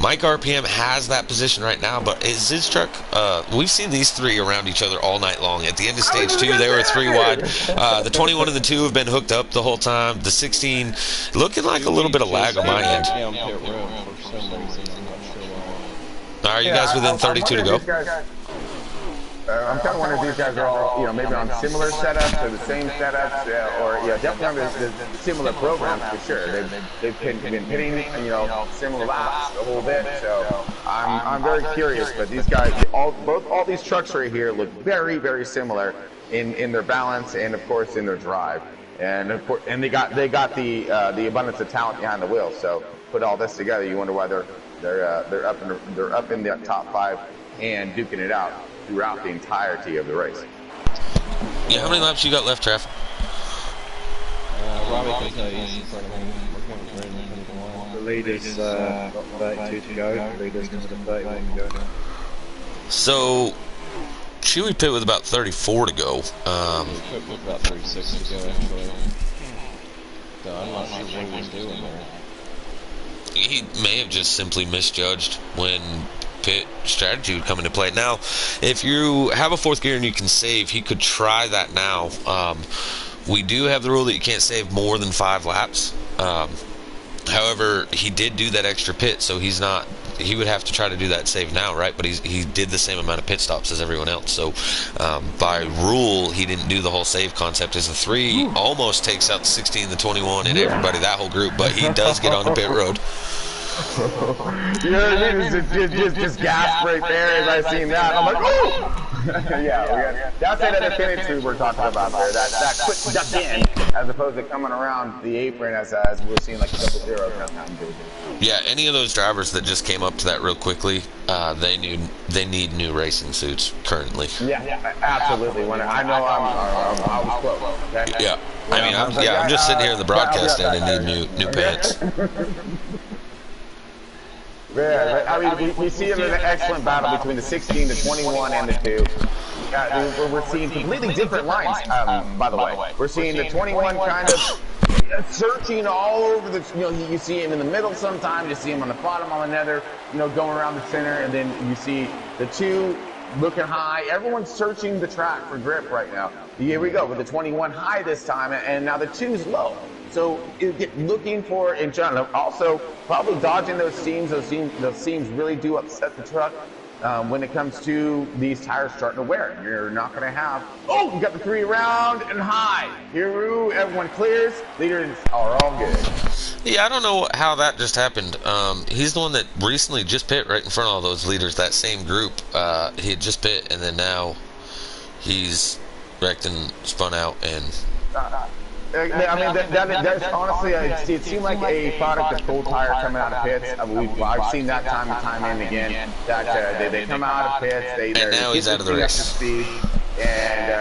Mike RPM has that position right now, but is his truck, we've seen these 3 around each other all night long. At the end of stage 2, they were 3 wide. The 21 and the 2 have been hooked up the whole time. The 16, looking like a little bit of lag on my end. Are you guys Yeah, within I'm 32 to wondering go? if these guys. I'm kind of wondering if these guys are all, maybe on similar setups or the same setups, or definitely on the similar programs for sure. They've been hitting, similar laps a little bit. So I'm very curious. But these guys, all these trucks right here look very, very similar in their balance and of course in their drive. And of course, and they got the abundance of talent behind the wheel. So put all this together, you wonder why they're up in the top 5 and duking it out throughout the entirety of the race. Yeah, how many laps you got left, Trav? Robbie can tell you he's in front of me. We're going to ready to The leader's got 32 to go. The leader's got 31 to go. So, Chewy pit with about 34 to go. with about 36 to go, actually. So I'm not sure what he was doing there. He may have just simply misjudged when pit strategy would come into play. Now, if you have a 4th gear and you can save, he could try that now. We do have the rule that you can't save more than 5 laps. However, he did do that extra pit, so he would have to try to do that save now, right? But he did the same amount of pit stops as everyone else. So by rule, he didn't do the whole save concept. As the 3 almost takes out the 16, the 21, and everybody, that whole group. But he does get on the pit road. You know what I mean? Just gasp right there as I seen that. I'm like, oh! That's that affinity we're talking about there. That quick duck in, as opposed to coming around the apron as we're seeing like a double zero come do. Yeah, any of those drivers that just came up to that real quickly, they need new racing suits currently. Yeah, absolutely. When I know I was close. Okay? Yeah, I mean, I'm just sitting here in the broadcast stand and need new pants. Yeah, I mean, we see an excellent battle between the 16, the 21, and the 2. We're seeing completely different lines, by the way. We're seeing the 21 kind of searching all over the, you see him in the middle sometimes, you see him on the bottom on another, going around the center, and then you see the 2 looking high. Everyone's searching the track for grip right now. Here we go with the 21 high this time, and now the 2's low. So you get looking for, and John, also probably dodging those seams. Those seams really do upset the truck when it comes to these tires starting to wear. You're not going to have, you got the 3 around and high. Here, everyone clears. Leaders are all good. Yeah, I don't know how that just happened. He's the one that recently just pit right in front of all those leaders, that same group. He had just pit, and then now he's wrecked and spun out and... I mean, that's honestly, it seemed like a product of cold tire coming out of pits. I've seen that time and time and again. That they come out of pits, and now he's out of the race. Speed, and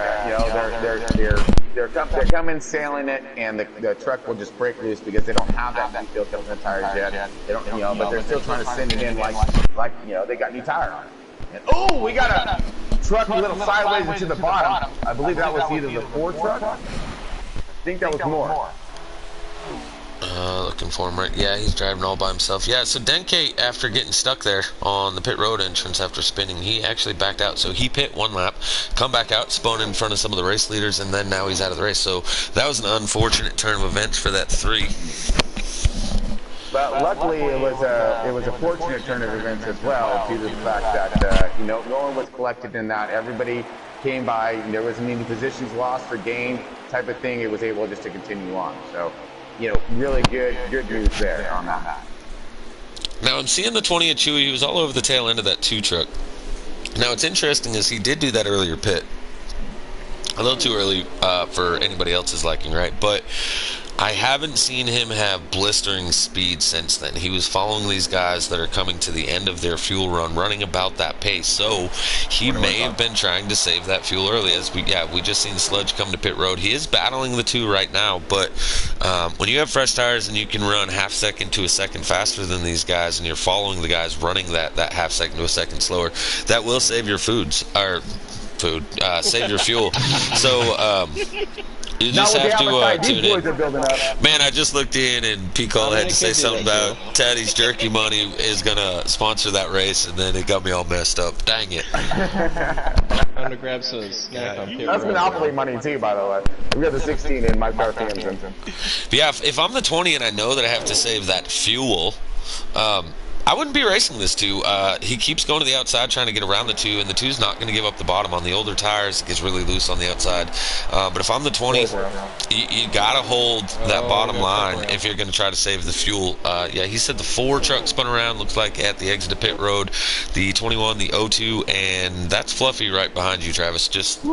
they're coming sailing it, and the truck will just break loose because they don't have that filled up in the tires yet. They don't, but they're still trying to send it in like they got new tire on it. And we got a truck a little sideways into the bottom. I believe that was either the Ford truck. I think that was more. Looking for him right. Yeah, he's driving all by himself. Yeah, so Denke, after getting stuck there on the pit road entrance after spinning, he actually backed out. So he pit 1 lap, come back out, spun in front of some of the race leaders, and then now he's out of the race. So that was an unfortunate turn of events for that 3. But luckily, it was a fortunate turn of events as well, due to the fact that no one was collected in that. Everybody came by. There wasn't any positions lost or gained type of thing. It was able just to continue on. So, really good news there on that. Now I'm seeing the 20 at Chewy. He was all over the tail end of that 2 truck. Now what's interesting is he did do that earlier pit. A little too early for anybody else's liking, right? But I haven't seen him have blistering speed since then. He was following these guys that are coming to the end of their fuel run, running about that pace. So he may have been trying to save that fuel early. As we just seen Sludge come to pit road. He is battling the 2 right now, but when you have fresh tires and you can run half second to a second faster than these guys, and you're following the guys running that half second to a second slower, that will save your save your fuel. So you just have to tune in. Man, I just looked in and P. Cole had to say something about Teddy's Jerky Money is going to sponsor that race, and then it got me all messed up. Dang it. I'm going to grab some snack on pit That's road. Monopoly money too, by the way. We got the 16 in Mike RPMs. But yeah, if I'm the 20 and I know that I have to save that fuel, I wouldn't be racing this 2. He keeps going to the outside trying to get around the 2, and the 2's not going to give up the bottom. On the older tires, it gets really loose on the outside. But if I'm the 20, you got to hold that bottom line if you're going to try to save the fuel. Yeah, he said the 4 truck spun around, looks like at the exit of pit road. The 21, the 02, and that's Fluffy right behind you, Travis. Just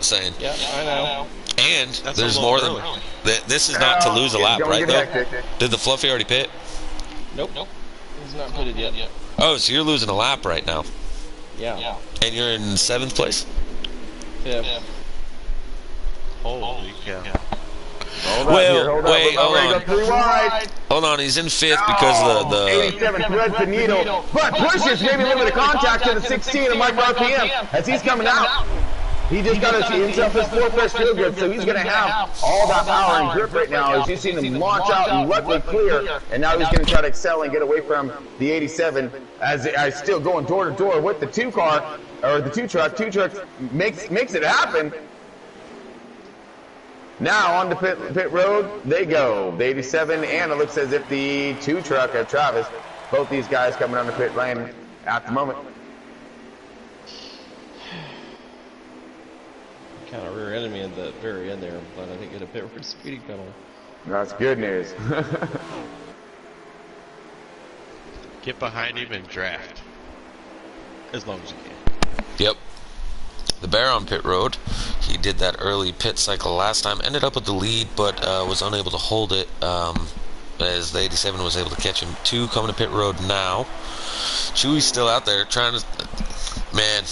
saying. Yeah, I know. And That's there's a more little than... This is not to lose a lap, right, though? Did the Fluffy already pit? Nope. He's not pitted yet. Oh, so you're losing a lap right now. Yeah. And you're in 7th place? Yeah. Holy cow. Wait, hold on. He's in 5th because of the 87 threads the needle, but pushes maybe a little bit of contact to the 16 of Mike RPM as he's coming out. He just got himself his 4 fresh field grid, so he's going to have all that power and grip right now as you've seen him launch out and luckily clear, and now he's going to try to excel and get away from the 87 as still going door to door with the 2 car, or the 2 truck. 2 truck makes it happen. Now on the pit road they go. The 87 and it looks as if the 2 truck of Travis, both these guys coming on the pit lane at the moment. Kind of rear-ended me at the very end there, but I think it a pit road speeding penalty. That's good news. Get behind him and draft. As long as you can. Yep. The Bear on pit road. He did that early pit cycle last time. Ended up with the lead, but was unable to hold it as the 87 was able to catch him. 2 coming to pit road now. Chewy's still out there trying to... Man,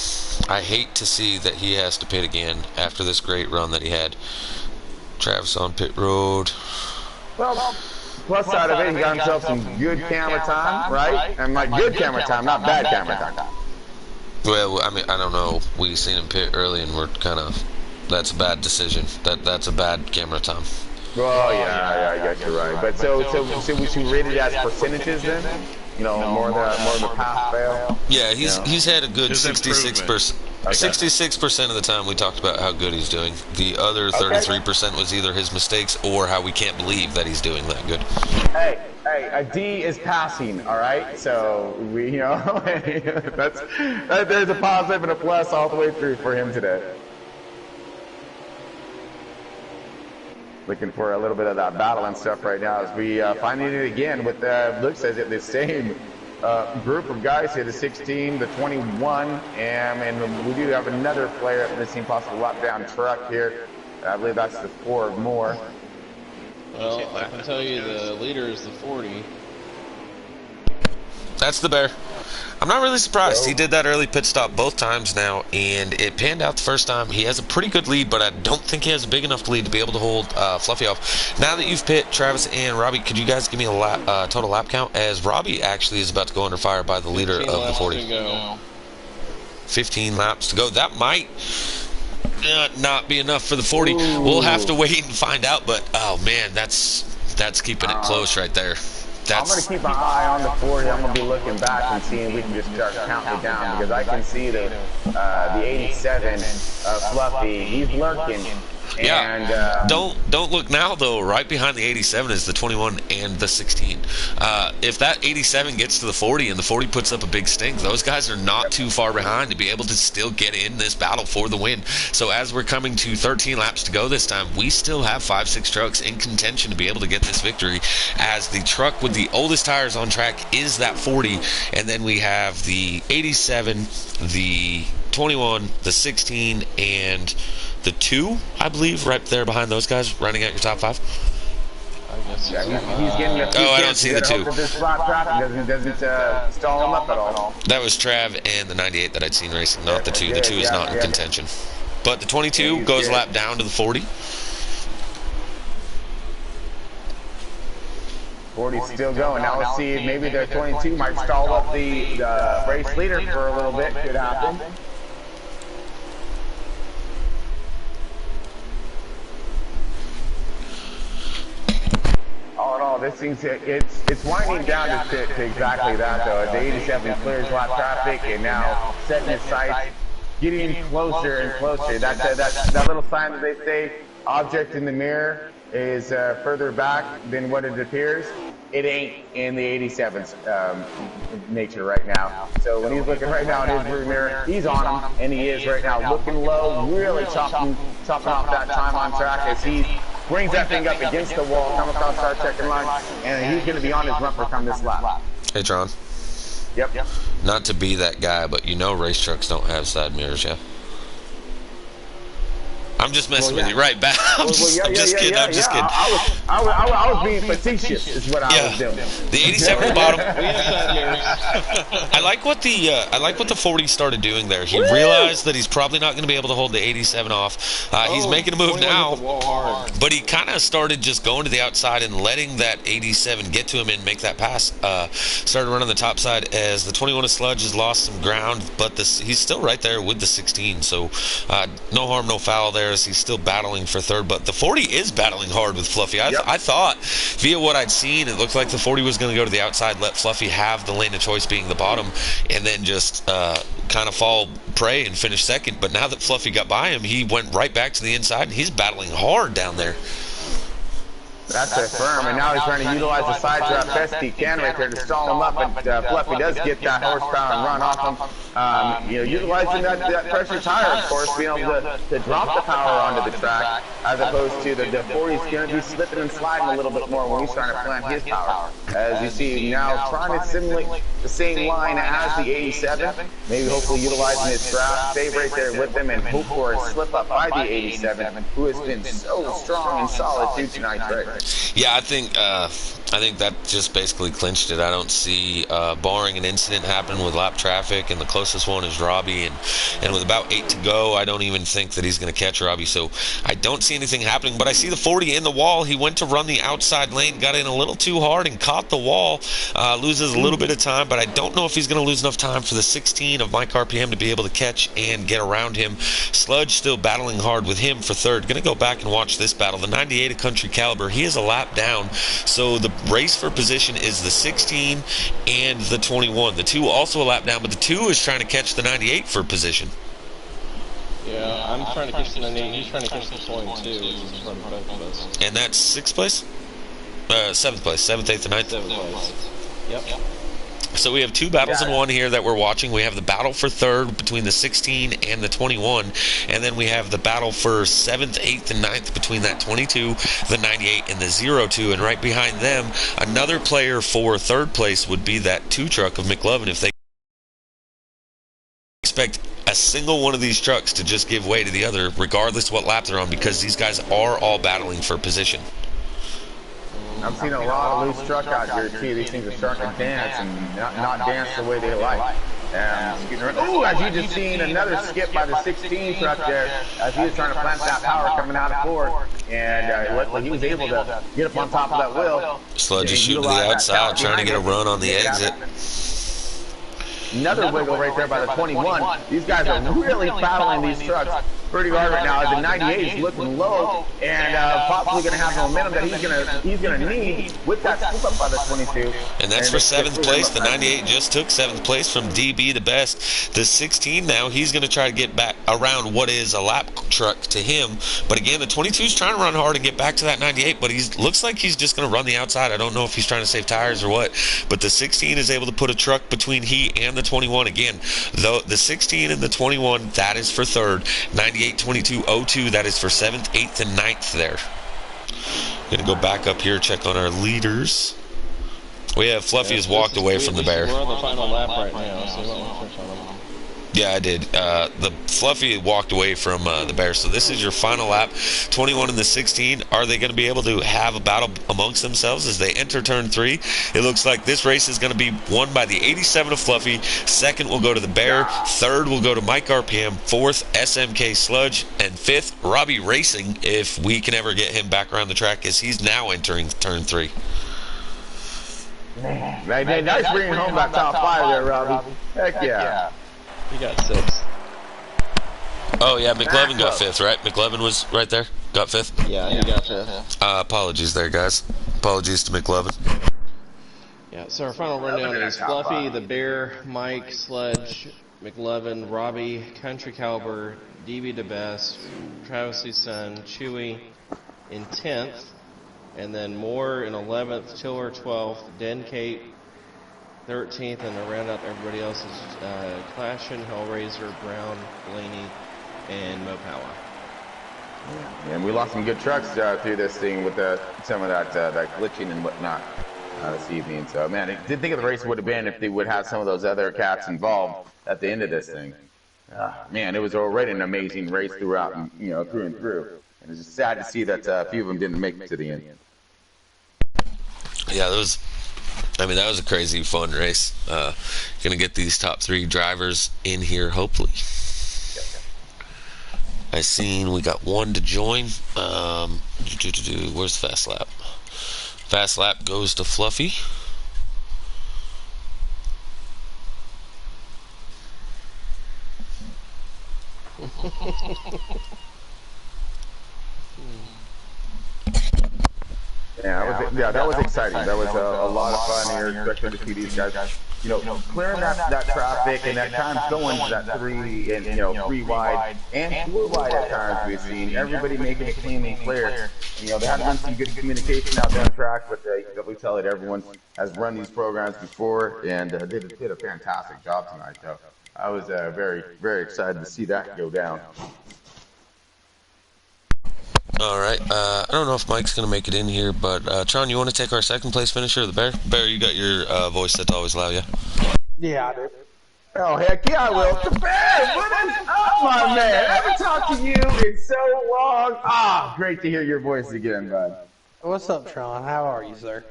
I hate to see that he has to pit again after this great run that he had. Travis on pit road. Well, plus side of it, he got himself some good camera time, right? And like good camera time, not bad camera time. Well, I mean, I don't know. We seen him pit early, and we're kind of... That's a bad decision. That's a bad camera time. Well, yeah, I guess you're right. But so we should rate it as percentages then? You know, more of the pass fail. Yeah, he's had a good 66%. Okay. 66% of the time we talked about how good he's doing. The other 33% was either his mistakes or how we can't believe that he's doing that good. Hey, a D is passing, all right? So we, there's a positive and a plus all the way through for him today. Looking for a little bit of that battle and stuff right now as we finding it again with looks as if the same group of guys here, the 16, the 21, and we do have another player that missing possible lap down truck here. I believe that's the 4 or more. Well, I can tell you the leader is the 40. That's the Bear. I'm not really surprised. He did that early pit stop both times now, and it panned out the first time. He has a pretty good lead, but I don't think he has a big enough lead to be able to hold Fluffy off. Now that you've pit, Travis and Robbie, could you guys give me a total lap count? As Robbie actually is about to go under fire by the leader of the 40. 15 laps to go. That might not be enough for the 40. Ooh. We'll have to wait and find out, but oh man, that's keeping it close right there. I'm going to keep my eye on the 40. I'm going to be looking back and seeing if we can just start counting it down because I can see the 87 Fluffy. He's lurking. Yeah. And, don't look now though. Right behind the 87 is the 21 and the 16. If that 87 gets to the 40 and the 40 puts up a big stink, those guys are not too far behind to be able to still get in this battle for the win. So as we're coming to 13 laps to go this time, we still have 5-6 trucks in contention to be able to get this victory. As the truck with the oldest tires on track is that 40, and then we have the 87, the 21, the 16, and the 2, I believe, right there behind those guys, running out your top 5. I guess he's getting a I don't see the 2. This flat traffic doesn't stall him up at all. That was Trav and the 98 that I'd seen racing, not the 2. The 2 is not in contention. But the 22 goes a lap down to the 40. 40's still going. Now let's see if maybe the 22 might stall up the race leader for a little bit. Could happen. All in all, this thing's it's winding down to exactly that though. The 87 clears lap traffic and now setting its sights, getting closer and closer. That little sign that they say, object in the mirror, is further back than what it appears. it ain't in the 87's nature right now. So when he's looking right now in his rear mirror, he's on him, and he is right now looking low, really chopping off that time on track as he brings that thing up against the wall, come across our checking line, and he's going to be on his bumper come this lap. Hey, Tron. Yep. Not to be that guy, but you know race trucks don't have side mirrors, yeah? I'm just messing with you, right back. I'm just kidding. I'm just kidding. I was being facetious, is what I was doing. The 87 bottom. We have side mirrors. I like what the 40 started doing there. He realized that he's probably not going to be able to hold the 87 off. He's making a move now, but he kind of started just going to the outside and letting that 87 get to him and make that pass. Started running the top side as the 21 of Sludge has lost some ground, but he's still right there with the 16. So no harm, no foul there. He's still battling for third, but the 40 is battling hard with Fluffy. I thought, via what I'd seen, it looked like the 40 was going to go to the outside, let Fluffy have the lane of choice being the bottom, and then just kind of fall prey and finish second. But now that Fluffy got by him, he went right back to the inside, and he's battling hard down there. That's it firm, and now he's trying to utilize the side trap best he can right there to stall him up, and Fluffy does get that horsepower and run off him. Utilizing that pressure tire, of course, being able to drop the power onto the track, as opposed to the 40's going to be slipping and sliding a little bit more when he's trying to plant his power. As you see now, trying to simulate the same line as the 87, maybe hopefully utilizing his trap, stay right there with him, and hope for a slip up by the 87, who has been so strong and solid too tonight, Trey. Yeah, I think that just basically clinched it. I don't see, barring an incident happening with lap traffic, and the closest one is Robbie, and with about 8 to go, I don't even think that he's going to catch Robbie. So I don't see anything happening, but I see the 40 in the wall. He went to run the outside lane, got in a little too hard, and caught the wall. Loses a little bit of time, but I don't know if he's going to lose enough time for the 16 of Mike RPM to be able to catch and get around him. Sludge still battling hard with him for third. Going to go back and watch this battle. The 98 of Country Caliber, he is a lap down, so the race for position is the 16 and the 21. The 2 also a lap down, but the 2 is trying to catch the 98 for position. Yeah, I'm trying to catch the 98. He's trying to catch the 22, which is in front of both of us. And that's 6th place? 7th place. 7th, 8th, and 9th. 7th place. Yep. So we have 2 battles in one here that we're watching. We have the battle for third between the 16 and the 21, and then we have the battle for 7th, 8th, and 9th between that 22, the 98, and the 02. And right behind them, another player for third place would be that 2 truck of McLovin. If they expect a single one of these trucks to just give way to the other, regardless what lap they're on, because these guys are all battling for position. I've seen a lot of loose truck out here too. These things are starting to dance and not dance the way they like. Oh, as you just seen another skip by the 16 truck there, as he was trying to plant that power coming out of fourth, and luckily he was able to get up on top of that wheel. Sludge is shooting to the outside, trying to get a run on the exit. Another wiggle right there by the 21. These guys are really battling these trucks pretty hard right now. The 98 is looking low and possibly going to have the momentum that he's going to need with that slip up by the 22. And that's for 7th place. The 98 just took 7th place from DB the best. The 16 now, he's going to try to get back around what is a lap truck to him. But again, the 22 is trying to run hard and get back to that 98, but he looks like he's just going to run the outside. I don't know if he's trying to save tires or what, but the 16 is able to put a truck between he and the 21. Again, though the 16 and the 21, that is for third. 98, 22, 02, that is for 7th, 8th, and 9th there. Gonna go back up here, check on our leaders. We have Fluffy has walked away from the bear. We're on the final lap right now, so you might want to touch on him. Yeah, I did. The Fluffy walked away from the bear. So this is your final lap. 21 and the 16. Are they going to be able to have a battle amongst themselves as they enter turn 3? It looks like this race is going to be won by the 87 of Fluffy. Second will go to the bear. Third will go to Mike RPM. Fourth, SMK Sludge. And fifth, Robbie Racing, if we can ever get him back around the track, as he's now entering turn 3. Man, nice bringing home that top 5 there, Robbie. Heck yeah. He got 6th. Oh, yeah, McLovin got 5th, right? McLovin was right there? Got 5th? Yeah, he got 5th. Apologies there, guys. Apologies to McLovin. Yeah, so our final rundown is Fluffy, the Bear, Mike, Sledge, McLovin, Robbie, Country and then Moore in 11th, Tiller 12th, Dencate 13th, and to round out everybody else is Clashin, Hellraiser, Brown, Blaney, and Mo Power. Yeah, and we lost some good trucks through this thing with some of that glitching and whatnot this evening. So, man, I did think of the race would have been if they would have some of those other cats involved at the end of this thing. Man, it was already an amazing race throughout, through and through. And it's just sad to see that a few of them didn't make it to the end. Yeah, that was a crazy fun race. Gonna get these top 3 drivers in here, hopefully. I seen we got one to join. Where's Fast Lap? Fast Lap goes to Fluffy. Yeah, that was exciting. That was a lot of fun here, especially to see these guys, clearing that traffic and at times going to that 3 and 3 wide and 4 wide at times. We've seen everybody making it clean and clear. There hasn't been some good communication out there on track, but we tell it everyone has run these programs before and did a fantastic job tonight. So I was very, very excited to see that go down. All right. I don't know if Mike's going to make it in here, but Tron, you want to take our second place finisher, the Bear? Bear, you got your voice set to always loud, yeah? Yeah, I do. Oh, heck yeah, I will. The Bear, what is up, my man? I haven't talked to you in so long. Great to hear your voice again, bud. What's up, Tron? How are you, sir?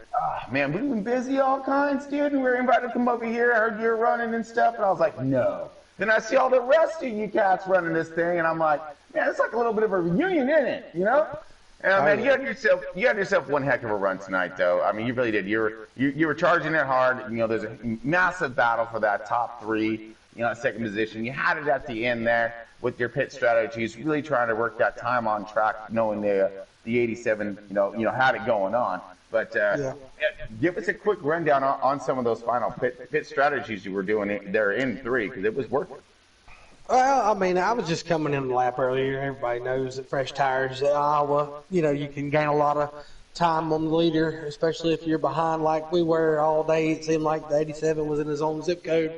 Man, we've been busy all kinds, dude. And we were invited to come over here. I heard you were running and stuff, and I was like, no. Then I see all the rest of you cats running this thing, and I'm like, man, it's like a little bit of a reunion, isn't it? And man, you had yourself one heck of a run tonight, though. I mean, you really did. You were charging it hard. There's a massive battle for that top 3, second position. You had it at the end there with your pit strategies, really trying to work that time on track, knowing the 87, had it going on. But give us a quick rundown on some of those final pit strategies you were doing there in 3, because it was working. Well, I mean, I was just coming in the lap earlier. Everybody knows that fresh tires at Iowa, you can gain a lot of time on the leader, especially if you're behind like we were all day. It seemed like the 87 was in his own zip code.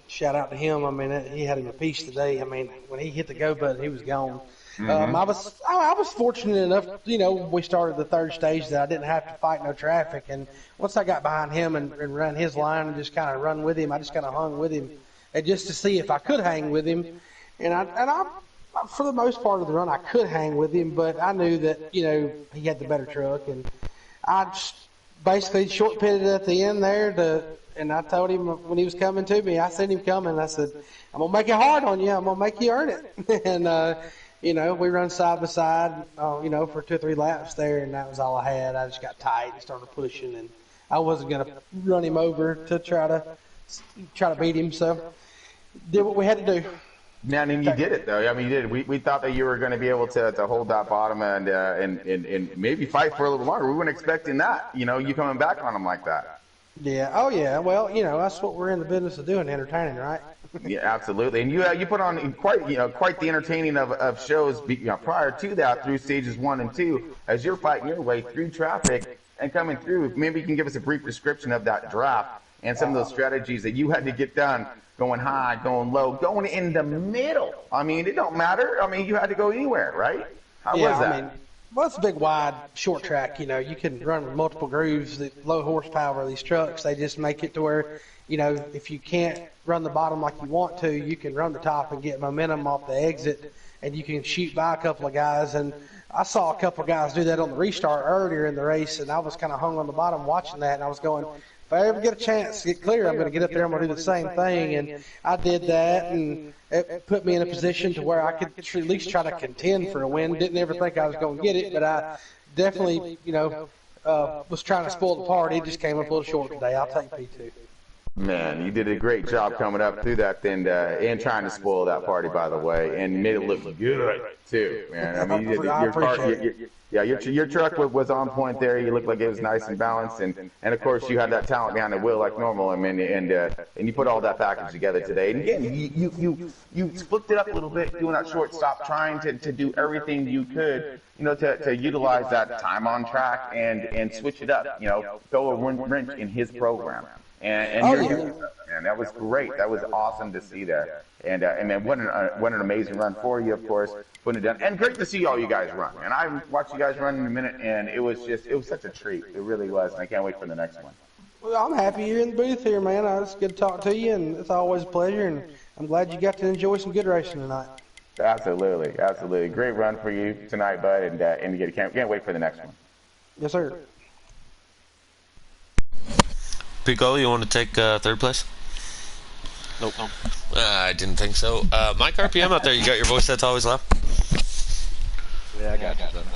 Shout out to him. I mean, he had him a piece today. I mean, when he hit the go button, he was gone. I was fortunate enough, we started the 3rd stage that I didn't have to fight no traffic. And once I got behind him and ran his line and just kind of run with him, I just kind of hung with him. And just to see if I could hang with him, and I, for the most part of the run, I could hang with him, but I knew that he had the better truck, and I just basically short pitted at the end there and I told him when he was coming to me, I seen him coming, I said, I'm gonna make it hard on you, I'm gonna make you earn it, and we run side by side, for 2 or 3 laps there, and that was all I had. I just got tight and started pushing, and I wasn't gonna run him over to try to beat him, so did what we had to do. Man, and you did it though. I mean, you did. We thought that you were going to be able to hold that bottom and maybe fight for a little longer. We weren't expecting that. You coming back on them like that. Yeah. Oh yeah. Well, that's what we're in the business of doing, entertaining, right? Yeah, absolutely. And you put on quite the entertaining of shows prior to that through stages 1 and 2 as you're fighting your way through traffic and coming through. Maybe you can give us a brief description of that draft and some of those strategies that you had to get done. Going high, going low, going in the middle. I mean, it don't matter. I mean, you had to go anywhere, right? How was that? I mean, well, it's a big, wide, short track. You can run with multiple grooves. The low horsepower of these trucks, they just make it to where, if you can't run the bottom like you want to, you can run the top and get momentum off the exit, and you can shoot by a couple of guys. And I saw a couple of guys do that on the restart earlier in the race, and I was kind of hung on the bottom watching that, and I was going, if I ever get a chance to get clear, I'm going to get up there, I'm going to do the same thing. And I did that, and it put me in a position to where I could at least try to contend for a win. Didn't ever think I was going to get it, but I definitely, was trying to spoil the party. It just came up a little short today. I'll take P2. Man, you did a great job coming up through that and trying to spoil that party, by the way, and you made it look good too, man. I mean, you did I your car, appreciate it. yeah, your truck was on point there. You looked like it was nice and balanced, and of course you had that talent behind the wheel like normal. I mean, and you put all that package together today. And again, you flipped it up a little bit, doing that short stop, trying to do everything you could, to utilize that time on track and switch it up, throw a wrench in his program. And Oh, you're yeah. doing that, man. That was great. That was awesome to see that. And then what an amazing run for you, of course, putting it done. And great to see all you guys run. And I watched you guys run in a minute, and it was such a treat. It really was. And I can't wait for the next one. Well, I'm happy you're in the booth here, man. It's good to talk to you, and it's always a pleasure. And I'm glad you got to enjoy some good racing tonight. Absolutely, absolutely. Great run for you tonight, bud. And you can't wait for the next one. Yes, sir. Pico, you want to take third place? Nope. I didn't think so. Mike RPM out there, you got your voice that's always loud? Yeah, I got you, brother.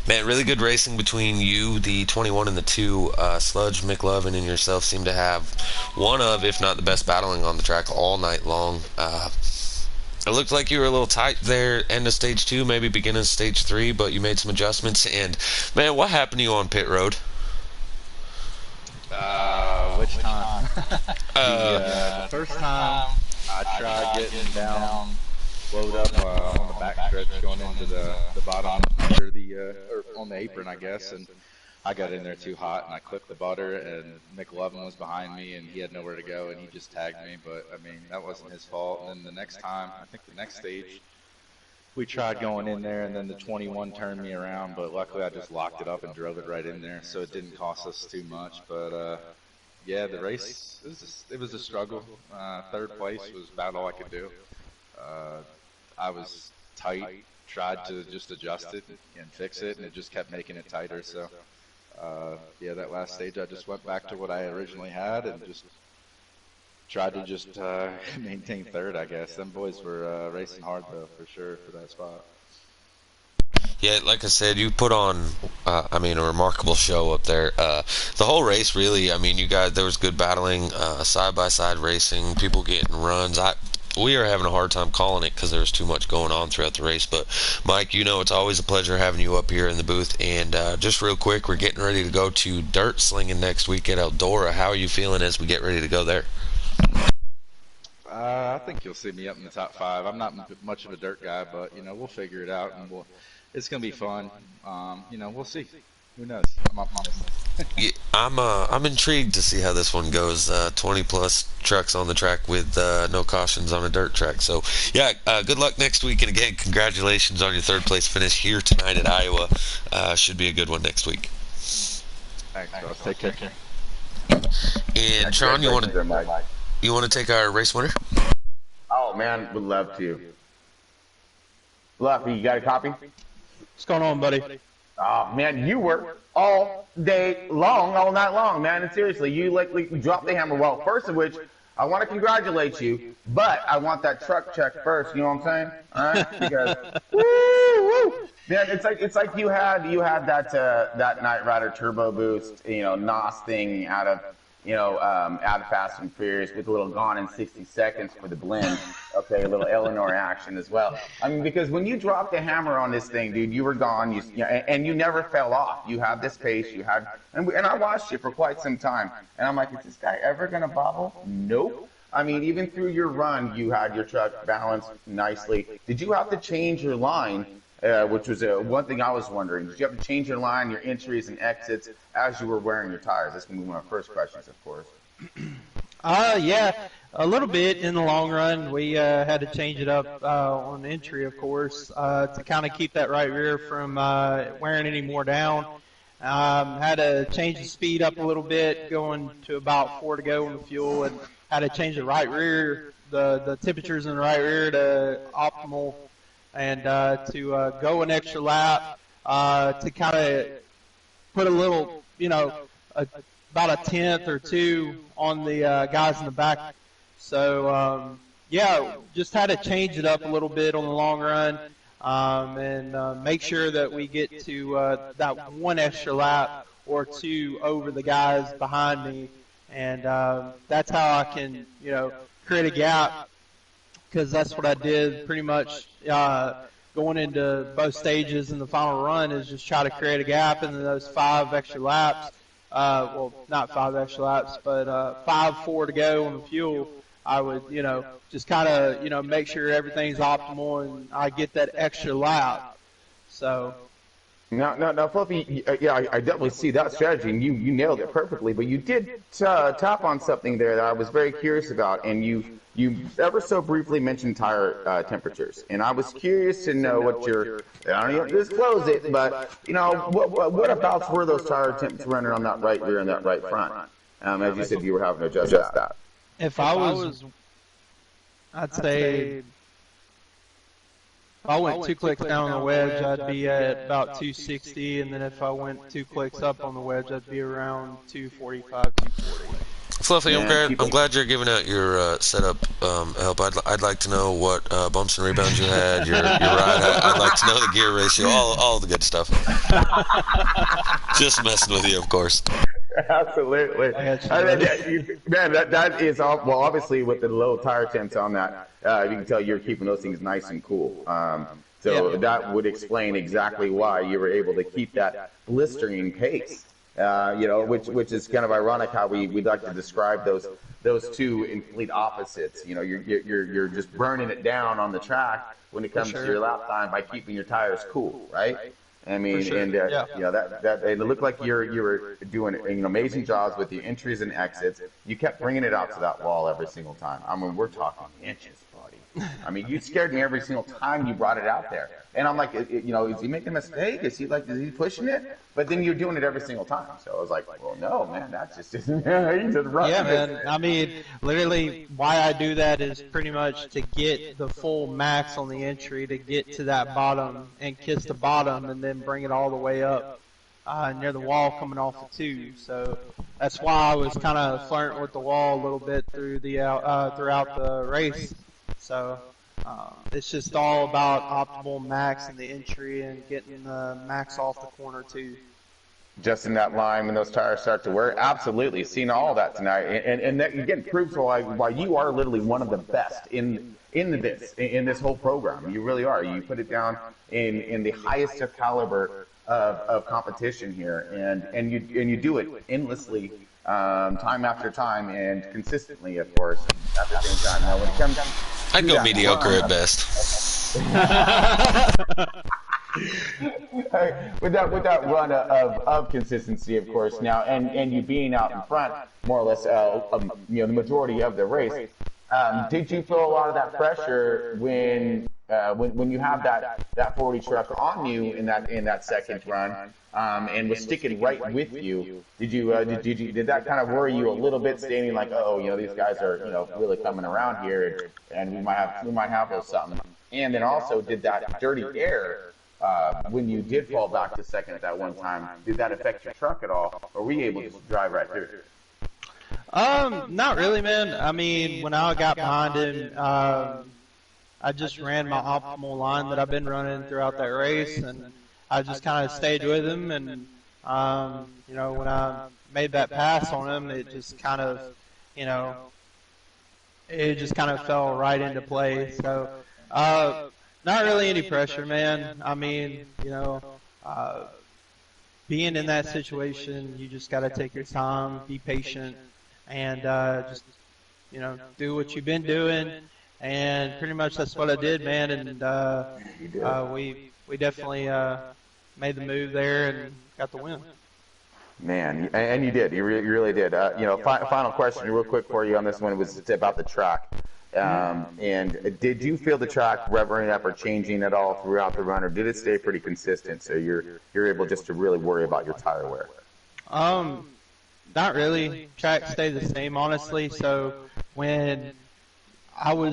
Man, really good racing between you, the 21, and the 2. Sludge, McLovin, and yourself seem to have one of, if not the best battling on the track all night long. It looked like you were a little tight there, end of stage 2, maybe beginning of stage 3, but you made some adjustments. And, man, what happened to you on pit road? Which time? The first time I tried getting down, load up on the back stretch going into the bottom under or on the apron, I guess, and I got in there too hot and I clipped the butter, and McLovin was behind me and he had nowhere to go and he just tagged me, but I mean, that wasn't his fault. And then the next time, I think the next stage, we tried going in there, and then the 21 turned me around, but luckily I just locked it up and drove it right in there, so it didn't cost us too much. But yeah, the race, it was a struggle. Third place was about all I could do. I was tight, tried to just adjust it and fix it, and it just kept making it tighter. So yeah, that last stage I just went back to what I originally had and just tried to just maintain third, I guess. Them boys were racing hard, though, for sure, for that spot. Yeah, like I said, you put on, a remarkable show up there. The whole race, really, you guys, there was good battling, side-by-side racing, people getting runs. We are having a hard time calling it because there was too much going on throughout the race. But, Mike, it's always a pleasure having you up here in the booth. And just real quick, we're getting ready to go to dirt slinging next week at Eldora. How are you feeling as we get ready to go there? I think you'll see me up in the top 5. I'm not much of a dirt guy, but we'll figure it out, and it's gonna be fun. We'll see. Who knows? I'm optimistic. Yeah, I'm intrigued to see how this one goes. 20 plus trucks on the track with no cautions on a dirt track. So yeah, good luck next week, and again, congratulations on your third place finish here tonight at Iowa. Should be a good one next week. Thanks, bro. Take care. And Sean, you want to take our race winner? Oh man, would love to. Lucky, you got a copy? What's going on, buddy? Oh man, you work all day long, all night long, man. And seriously, you dropped the hammer. Well, first of which, I want to congratulate you, but I want that truck check first. You know what I'm saying? All right, because woo, man, it's like you had that Knight Rider turbo boost, NOS thing out of Fast and Furious with a little Gone in 60 Seconds for the blend. Okay, a little Eleanor action as well. Because when you dropped the hammer on this thing, dude, you were gone. And you never fell off. You had this pace. And I watched you for quite some time. And I'm like, is this guy ever gonna bobble? Nope. Even through your run, you had your truck balanced nicely. Did you have to change your line? Which was one thing I was wondering. Did you have to change your line, your entries and exits as you were wearing your tires? That's going to be one of my first questions, of course. Yeah, a little bit in the long run. We had to change it up on entry, of course, to kind of keep that right rear from wearing any more down. Had to change the speed up a little bit, going to about 4 to go on the fuel, and had to change the right rear, the temperatures in the right rear to optimal, and to go an extra lap, to kind of put a little, about a tenth or two on the guys in the back. So, yeah, just had to change it up a little bit on the long run, and make sure that we get to that one extra lap or two over the guys behind me. and that's how I can, create a gap, because that's what I did pretty much going into both stages in the final run, is just try to create a gap, and then those 5 extra laps, well, not 5 extra laps, but 4 to go on the fuel, I would, just kind of, make sure everything's optimal and I get that extra lap. So. Now, Fluffy, yeah, I definitely see that strategy, and you nailed it perfectly. But you did tap on something there that I was very curious about, and you ever so briefly mentioned tire temperatures, and I was curious to know what your, I don't even disclose it, but whereabouts were those tire temps running on that right rear and that right front? As you said, you were having to adjust that. If I was, I'd say. If I went 2 clicks down on the wedge, I'd be at about 260, and then if I went 2 clicks up on the wedge, I'd be around 245, 240. Fluffy, I'm glad you're giving out your setup help. I'd like to know what bumps and rebounds you had, your ride. I'd like to know the gear ratio, all the good stuff. Just messing with you, of course. Absolutely. Man, that is all. Well, obviously, with the low tire temps on that, you can tell you're keeping those things nice and cool. So that would explain exactly why you were able to keep that blistering pace. Which is kind of ironic how we'd like to describe those two in complete opposites. You're just burning it down on the track when it comes to your lap time by keeping your tires cool, right? I mean, that it looked like you were doing amazing jobs with your entries and exits. You kept bringing it out to that wall every single time. I mean, we're talking inches, buddy. I mean, you scared me every single time you brought it out there. And I'm like, is he making a mistake? Is he pushing it? But then you're doing it every single time. So I was like, well, no, man, that's just isn't. He's just running. Yeah, man. I mean, literally, why I do that is pretty much to get the full max on the entry, to get to that bottom and kiss the bottom, and then bring it all the way up near the wall coming off the 2. So that's why I was kind of flirting with the wall a little bit throughout the race. So. It's just all about optimal max in the entry and getting the max off the corner too. Just in that line when those tires start to wear, absolutely. Seen all that tonight, and that again proves why you are literally one of the best in this whole program. You really are. You put it down in the highest of caliber of competition here, and you do it endlessly, time after time, and consistently, of course, at the same time. Now, when it comes I'd go mediocre at best. with that run of consistency, of course, now, and you being out in front, more or less, the majority of the race, did you feel a lot of that pressure when you have that 40 truck on you in that second run, and was sticking right with you? Did that kind of worry you a little bit, stating like, these guys are really coming around here, and we might have those something? And then also, did that dirty air when you did fall back to second at that one time, did that affect your truck at all, or were you able to drive right through? Not really, man. I mean, when I got behind him, I just ran my optimal line that I've been running throughout that race, and I just kind of stayed with him. And when I made that pass on him, it just kind of, fell right into play. So, not really any pressure, man. I mean, being in that situation, you just got to take your time, be patient, and just do what you've been doing. And pretty much that's what I did, man. And we definitely made the move there and got the win. Man, and you did. You really did. Final question, real quick for you on this one, was about the track. And did you feel the track revving up or changing at all throughout the run, or did it stay pretty consistent? So you're able just to really worry about your tire wear. Not really. Track stayed the same, honestly. So when I'd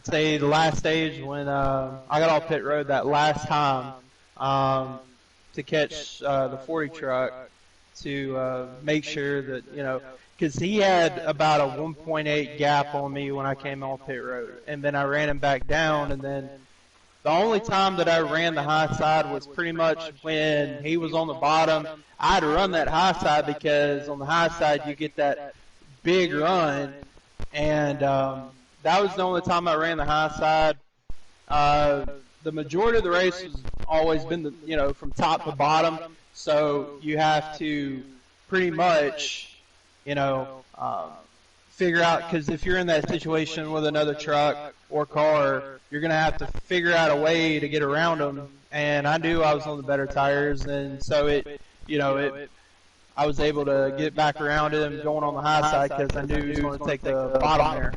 say the last stage when I got off pit road that last time to catch the 40 truck to make sure that, because he had about a 1.8 gap on me when I came off pit road. And then I ran him back down, and then The only time that I ran the high side was pretty much when he was on the bottom. I had to run that high side because on the high side you get that big run, and that was the only time I ran the high side. The majority of the race has always been from top to bottom, so you have to pretty much you know figure out, because if you're in that situation with another truck or car, you're going to have to figure out a way to get around them. And I knew I was on the better tires, and so I was able to get back around him going on the high side because I knew he was going to take the bottom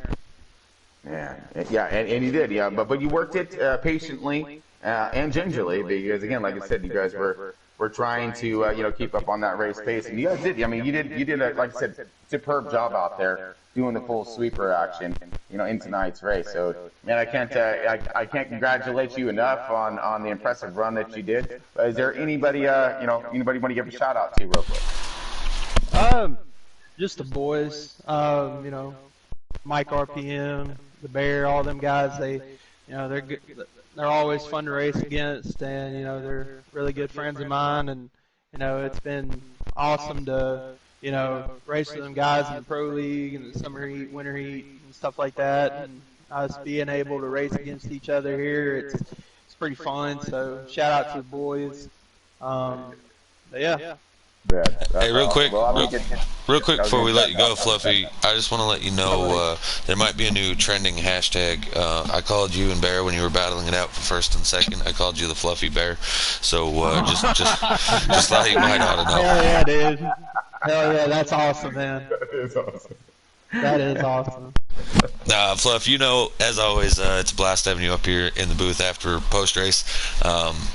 there. Yeah, and you did, yeah, but you worked it patiently and gingerly, because again, like I said, you guys were trying to keep up on that race pace, and you guys did. I mean, you did a, like I said, superb job out there doing the full sweeper action, in tonight's race. So, man, I can't congratulate you enough on the impressive run that you did. Is there anybody anybody want to give a shout out to real quick? Just the boys, Mike RPM, the Bear, all them guys. They're good. They're always fun to race against, and they're really good friends of mine. And it's been awesome to race with them guys in the pro league and the summer heat, winter heat, and stuff like that. And us being able to race against each other here, it's pretty fun. So shout out to the boys. But yeah. Hey, real quick before we let you go, Fluffy, I just want to let you know there might be a new trending hashtag. I called you and Bear when you were battling it out for first and second. I called you the Fluffy Bear, so just thought you might ought to know. Hell yeah, dude! Hell yeah, that's awesome, man. That is awesome. Fluff, as always, it's a blast having you up here in the booth after post-race.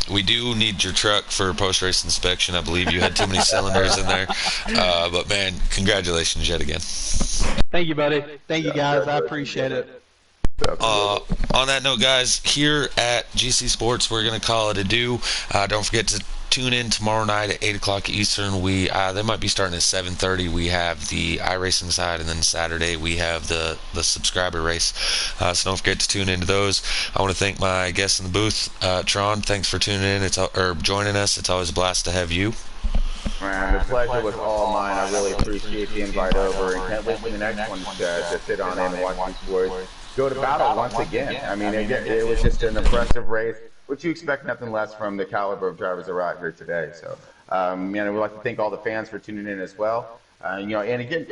We do need your truck for post-race inspection. I believe you had too many cylinders in there. But, man, congratulations yet again. Thank you, buddy. Thank you, guys. I appreciate it. On that note, guys, here at GC Sports, we're going to call it a do. Don't forget to tune in tomorrow night at 8 o'clock Eastern. They might be starting at 7:30. We have the iRacing side, and then Saturday we have the subscriber race. So don't forget to tune into those. I want to thank my guests in the booth. Tron, thanks for tuning in or joining us. It's always a blast to have you. Man, the pleasure was all mine. I really appreciate the invite over, and can't wait for the next one to sit on in and watch these boys go to battle once again. I mean, it was just an impressive race, which you expect nothing less from the caliber of drivers that are out here today. So, we'd like to thank all the fans for tuning in as well. And again,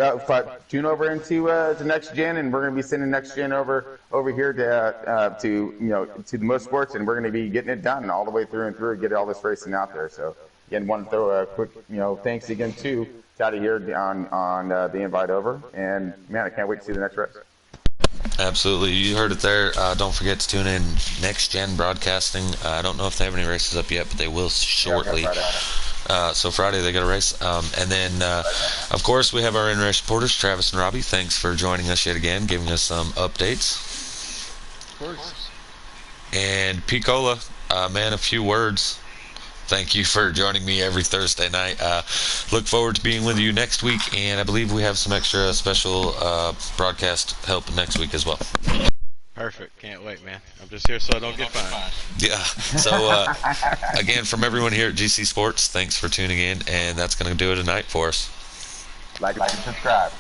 tune over into the Next Gen, and we're going to be sending Next Gen over here to the Motorsports, and we're going to be getting it done all the way through and through and get all this racing out there. So, again, want to throw a quick thanks again to Taddy here on the invite over, and man, I can't wait to see the next race. Absolutely. You heard it there. Don't forget to tune in Next Gen Broadcasting. I don't know if they have any races up yet, but they will shortly. So Friday they got a race. And then, of course, we have our in-race reporters, Travis and Robbie. Thanks for joining us yet again, giving us some updates. Of course. And Picola, man, a few words. Thank you for joining me every Thursday night. Look forward to being with you next week, and I believe we have some extra special broadcast help next week as well. Perfect. Can't wait, man. I'm just here so I don't get fined. Yeah. So, again, from everyone here at GC Sports, thanks for tuning in, and that's going to do it tonight for us. Like and subscribe.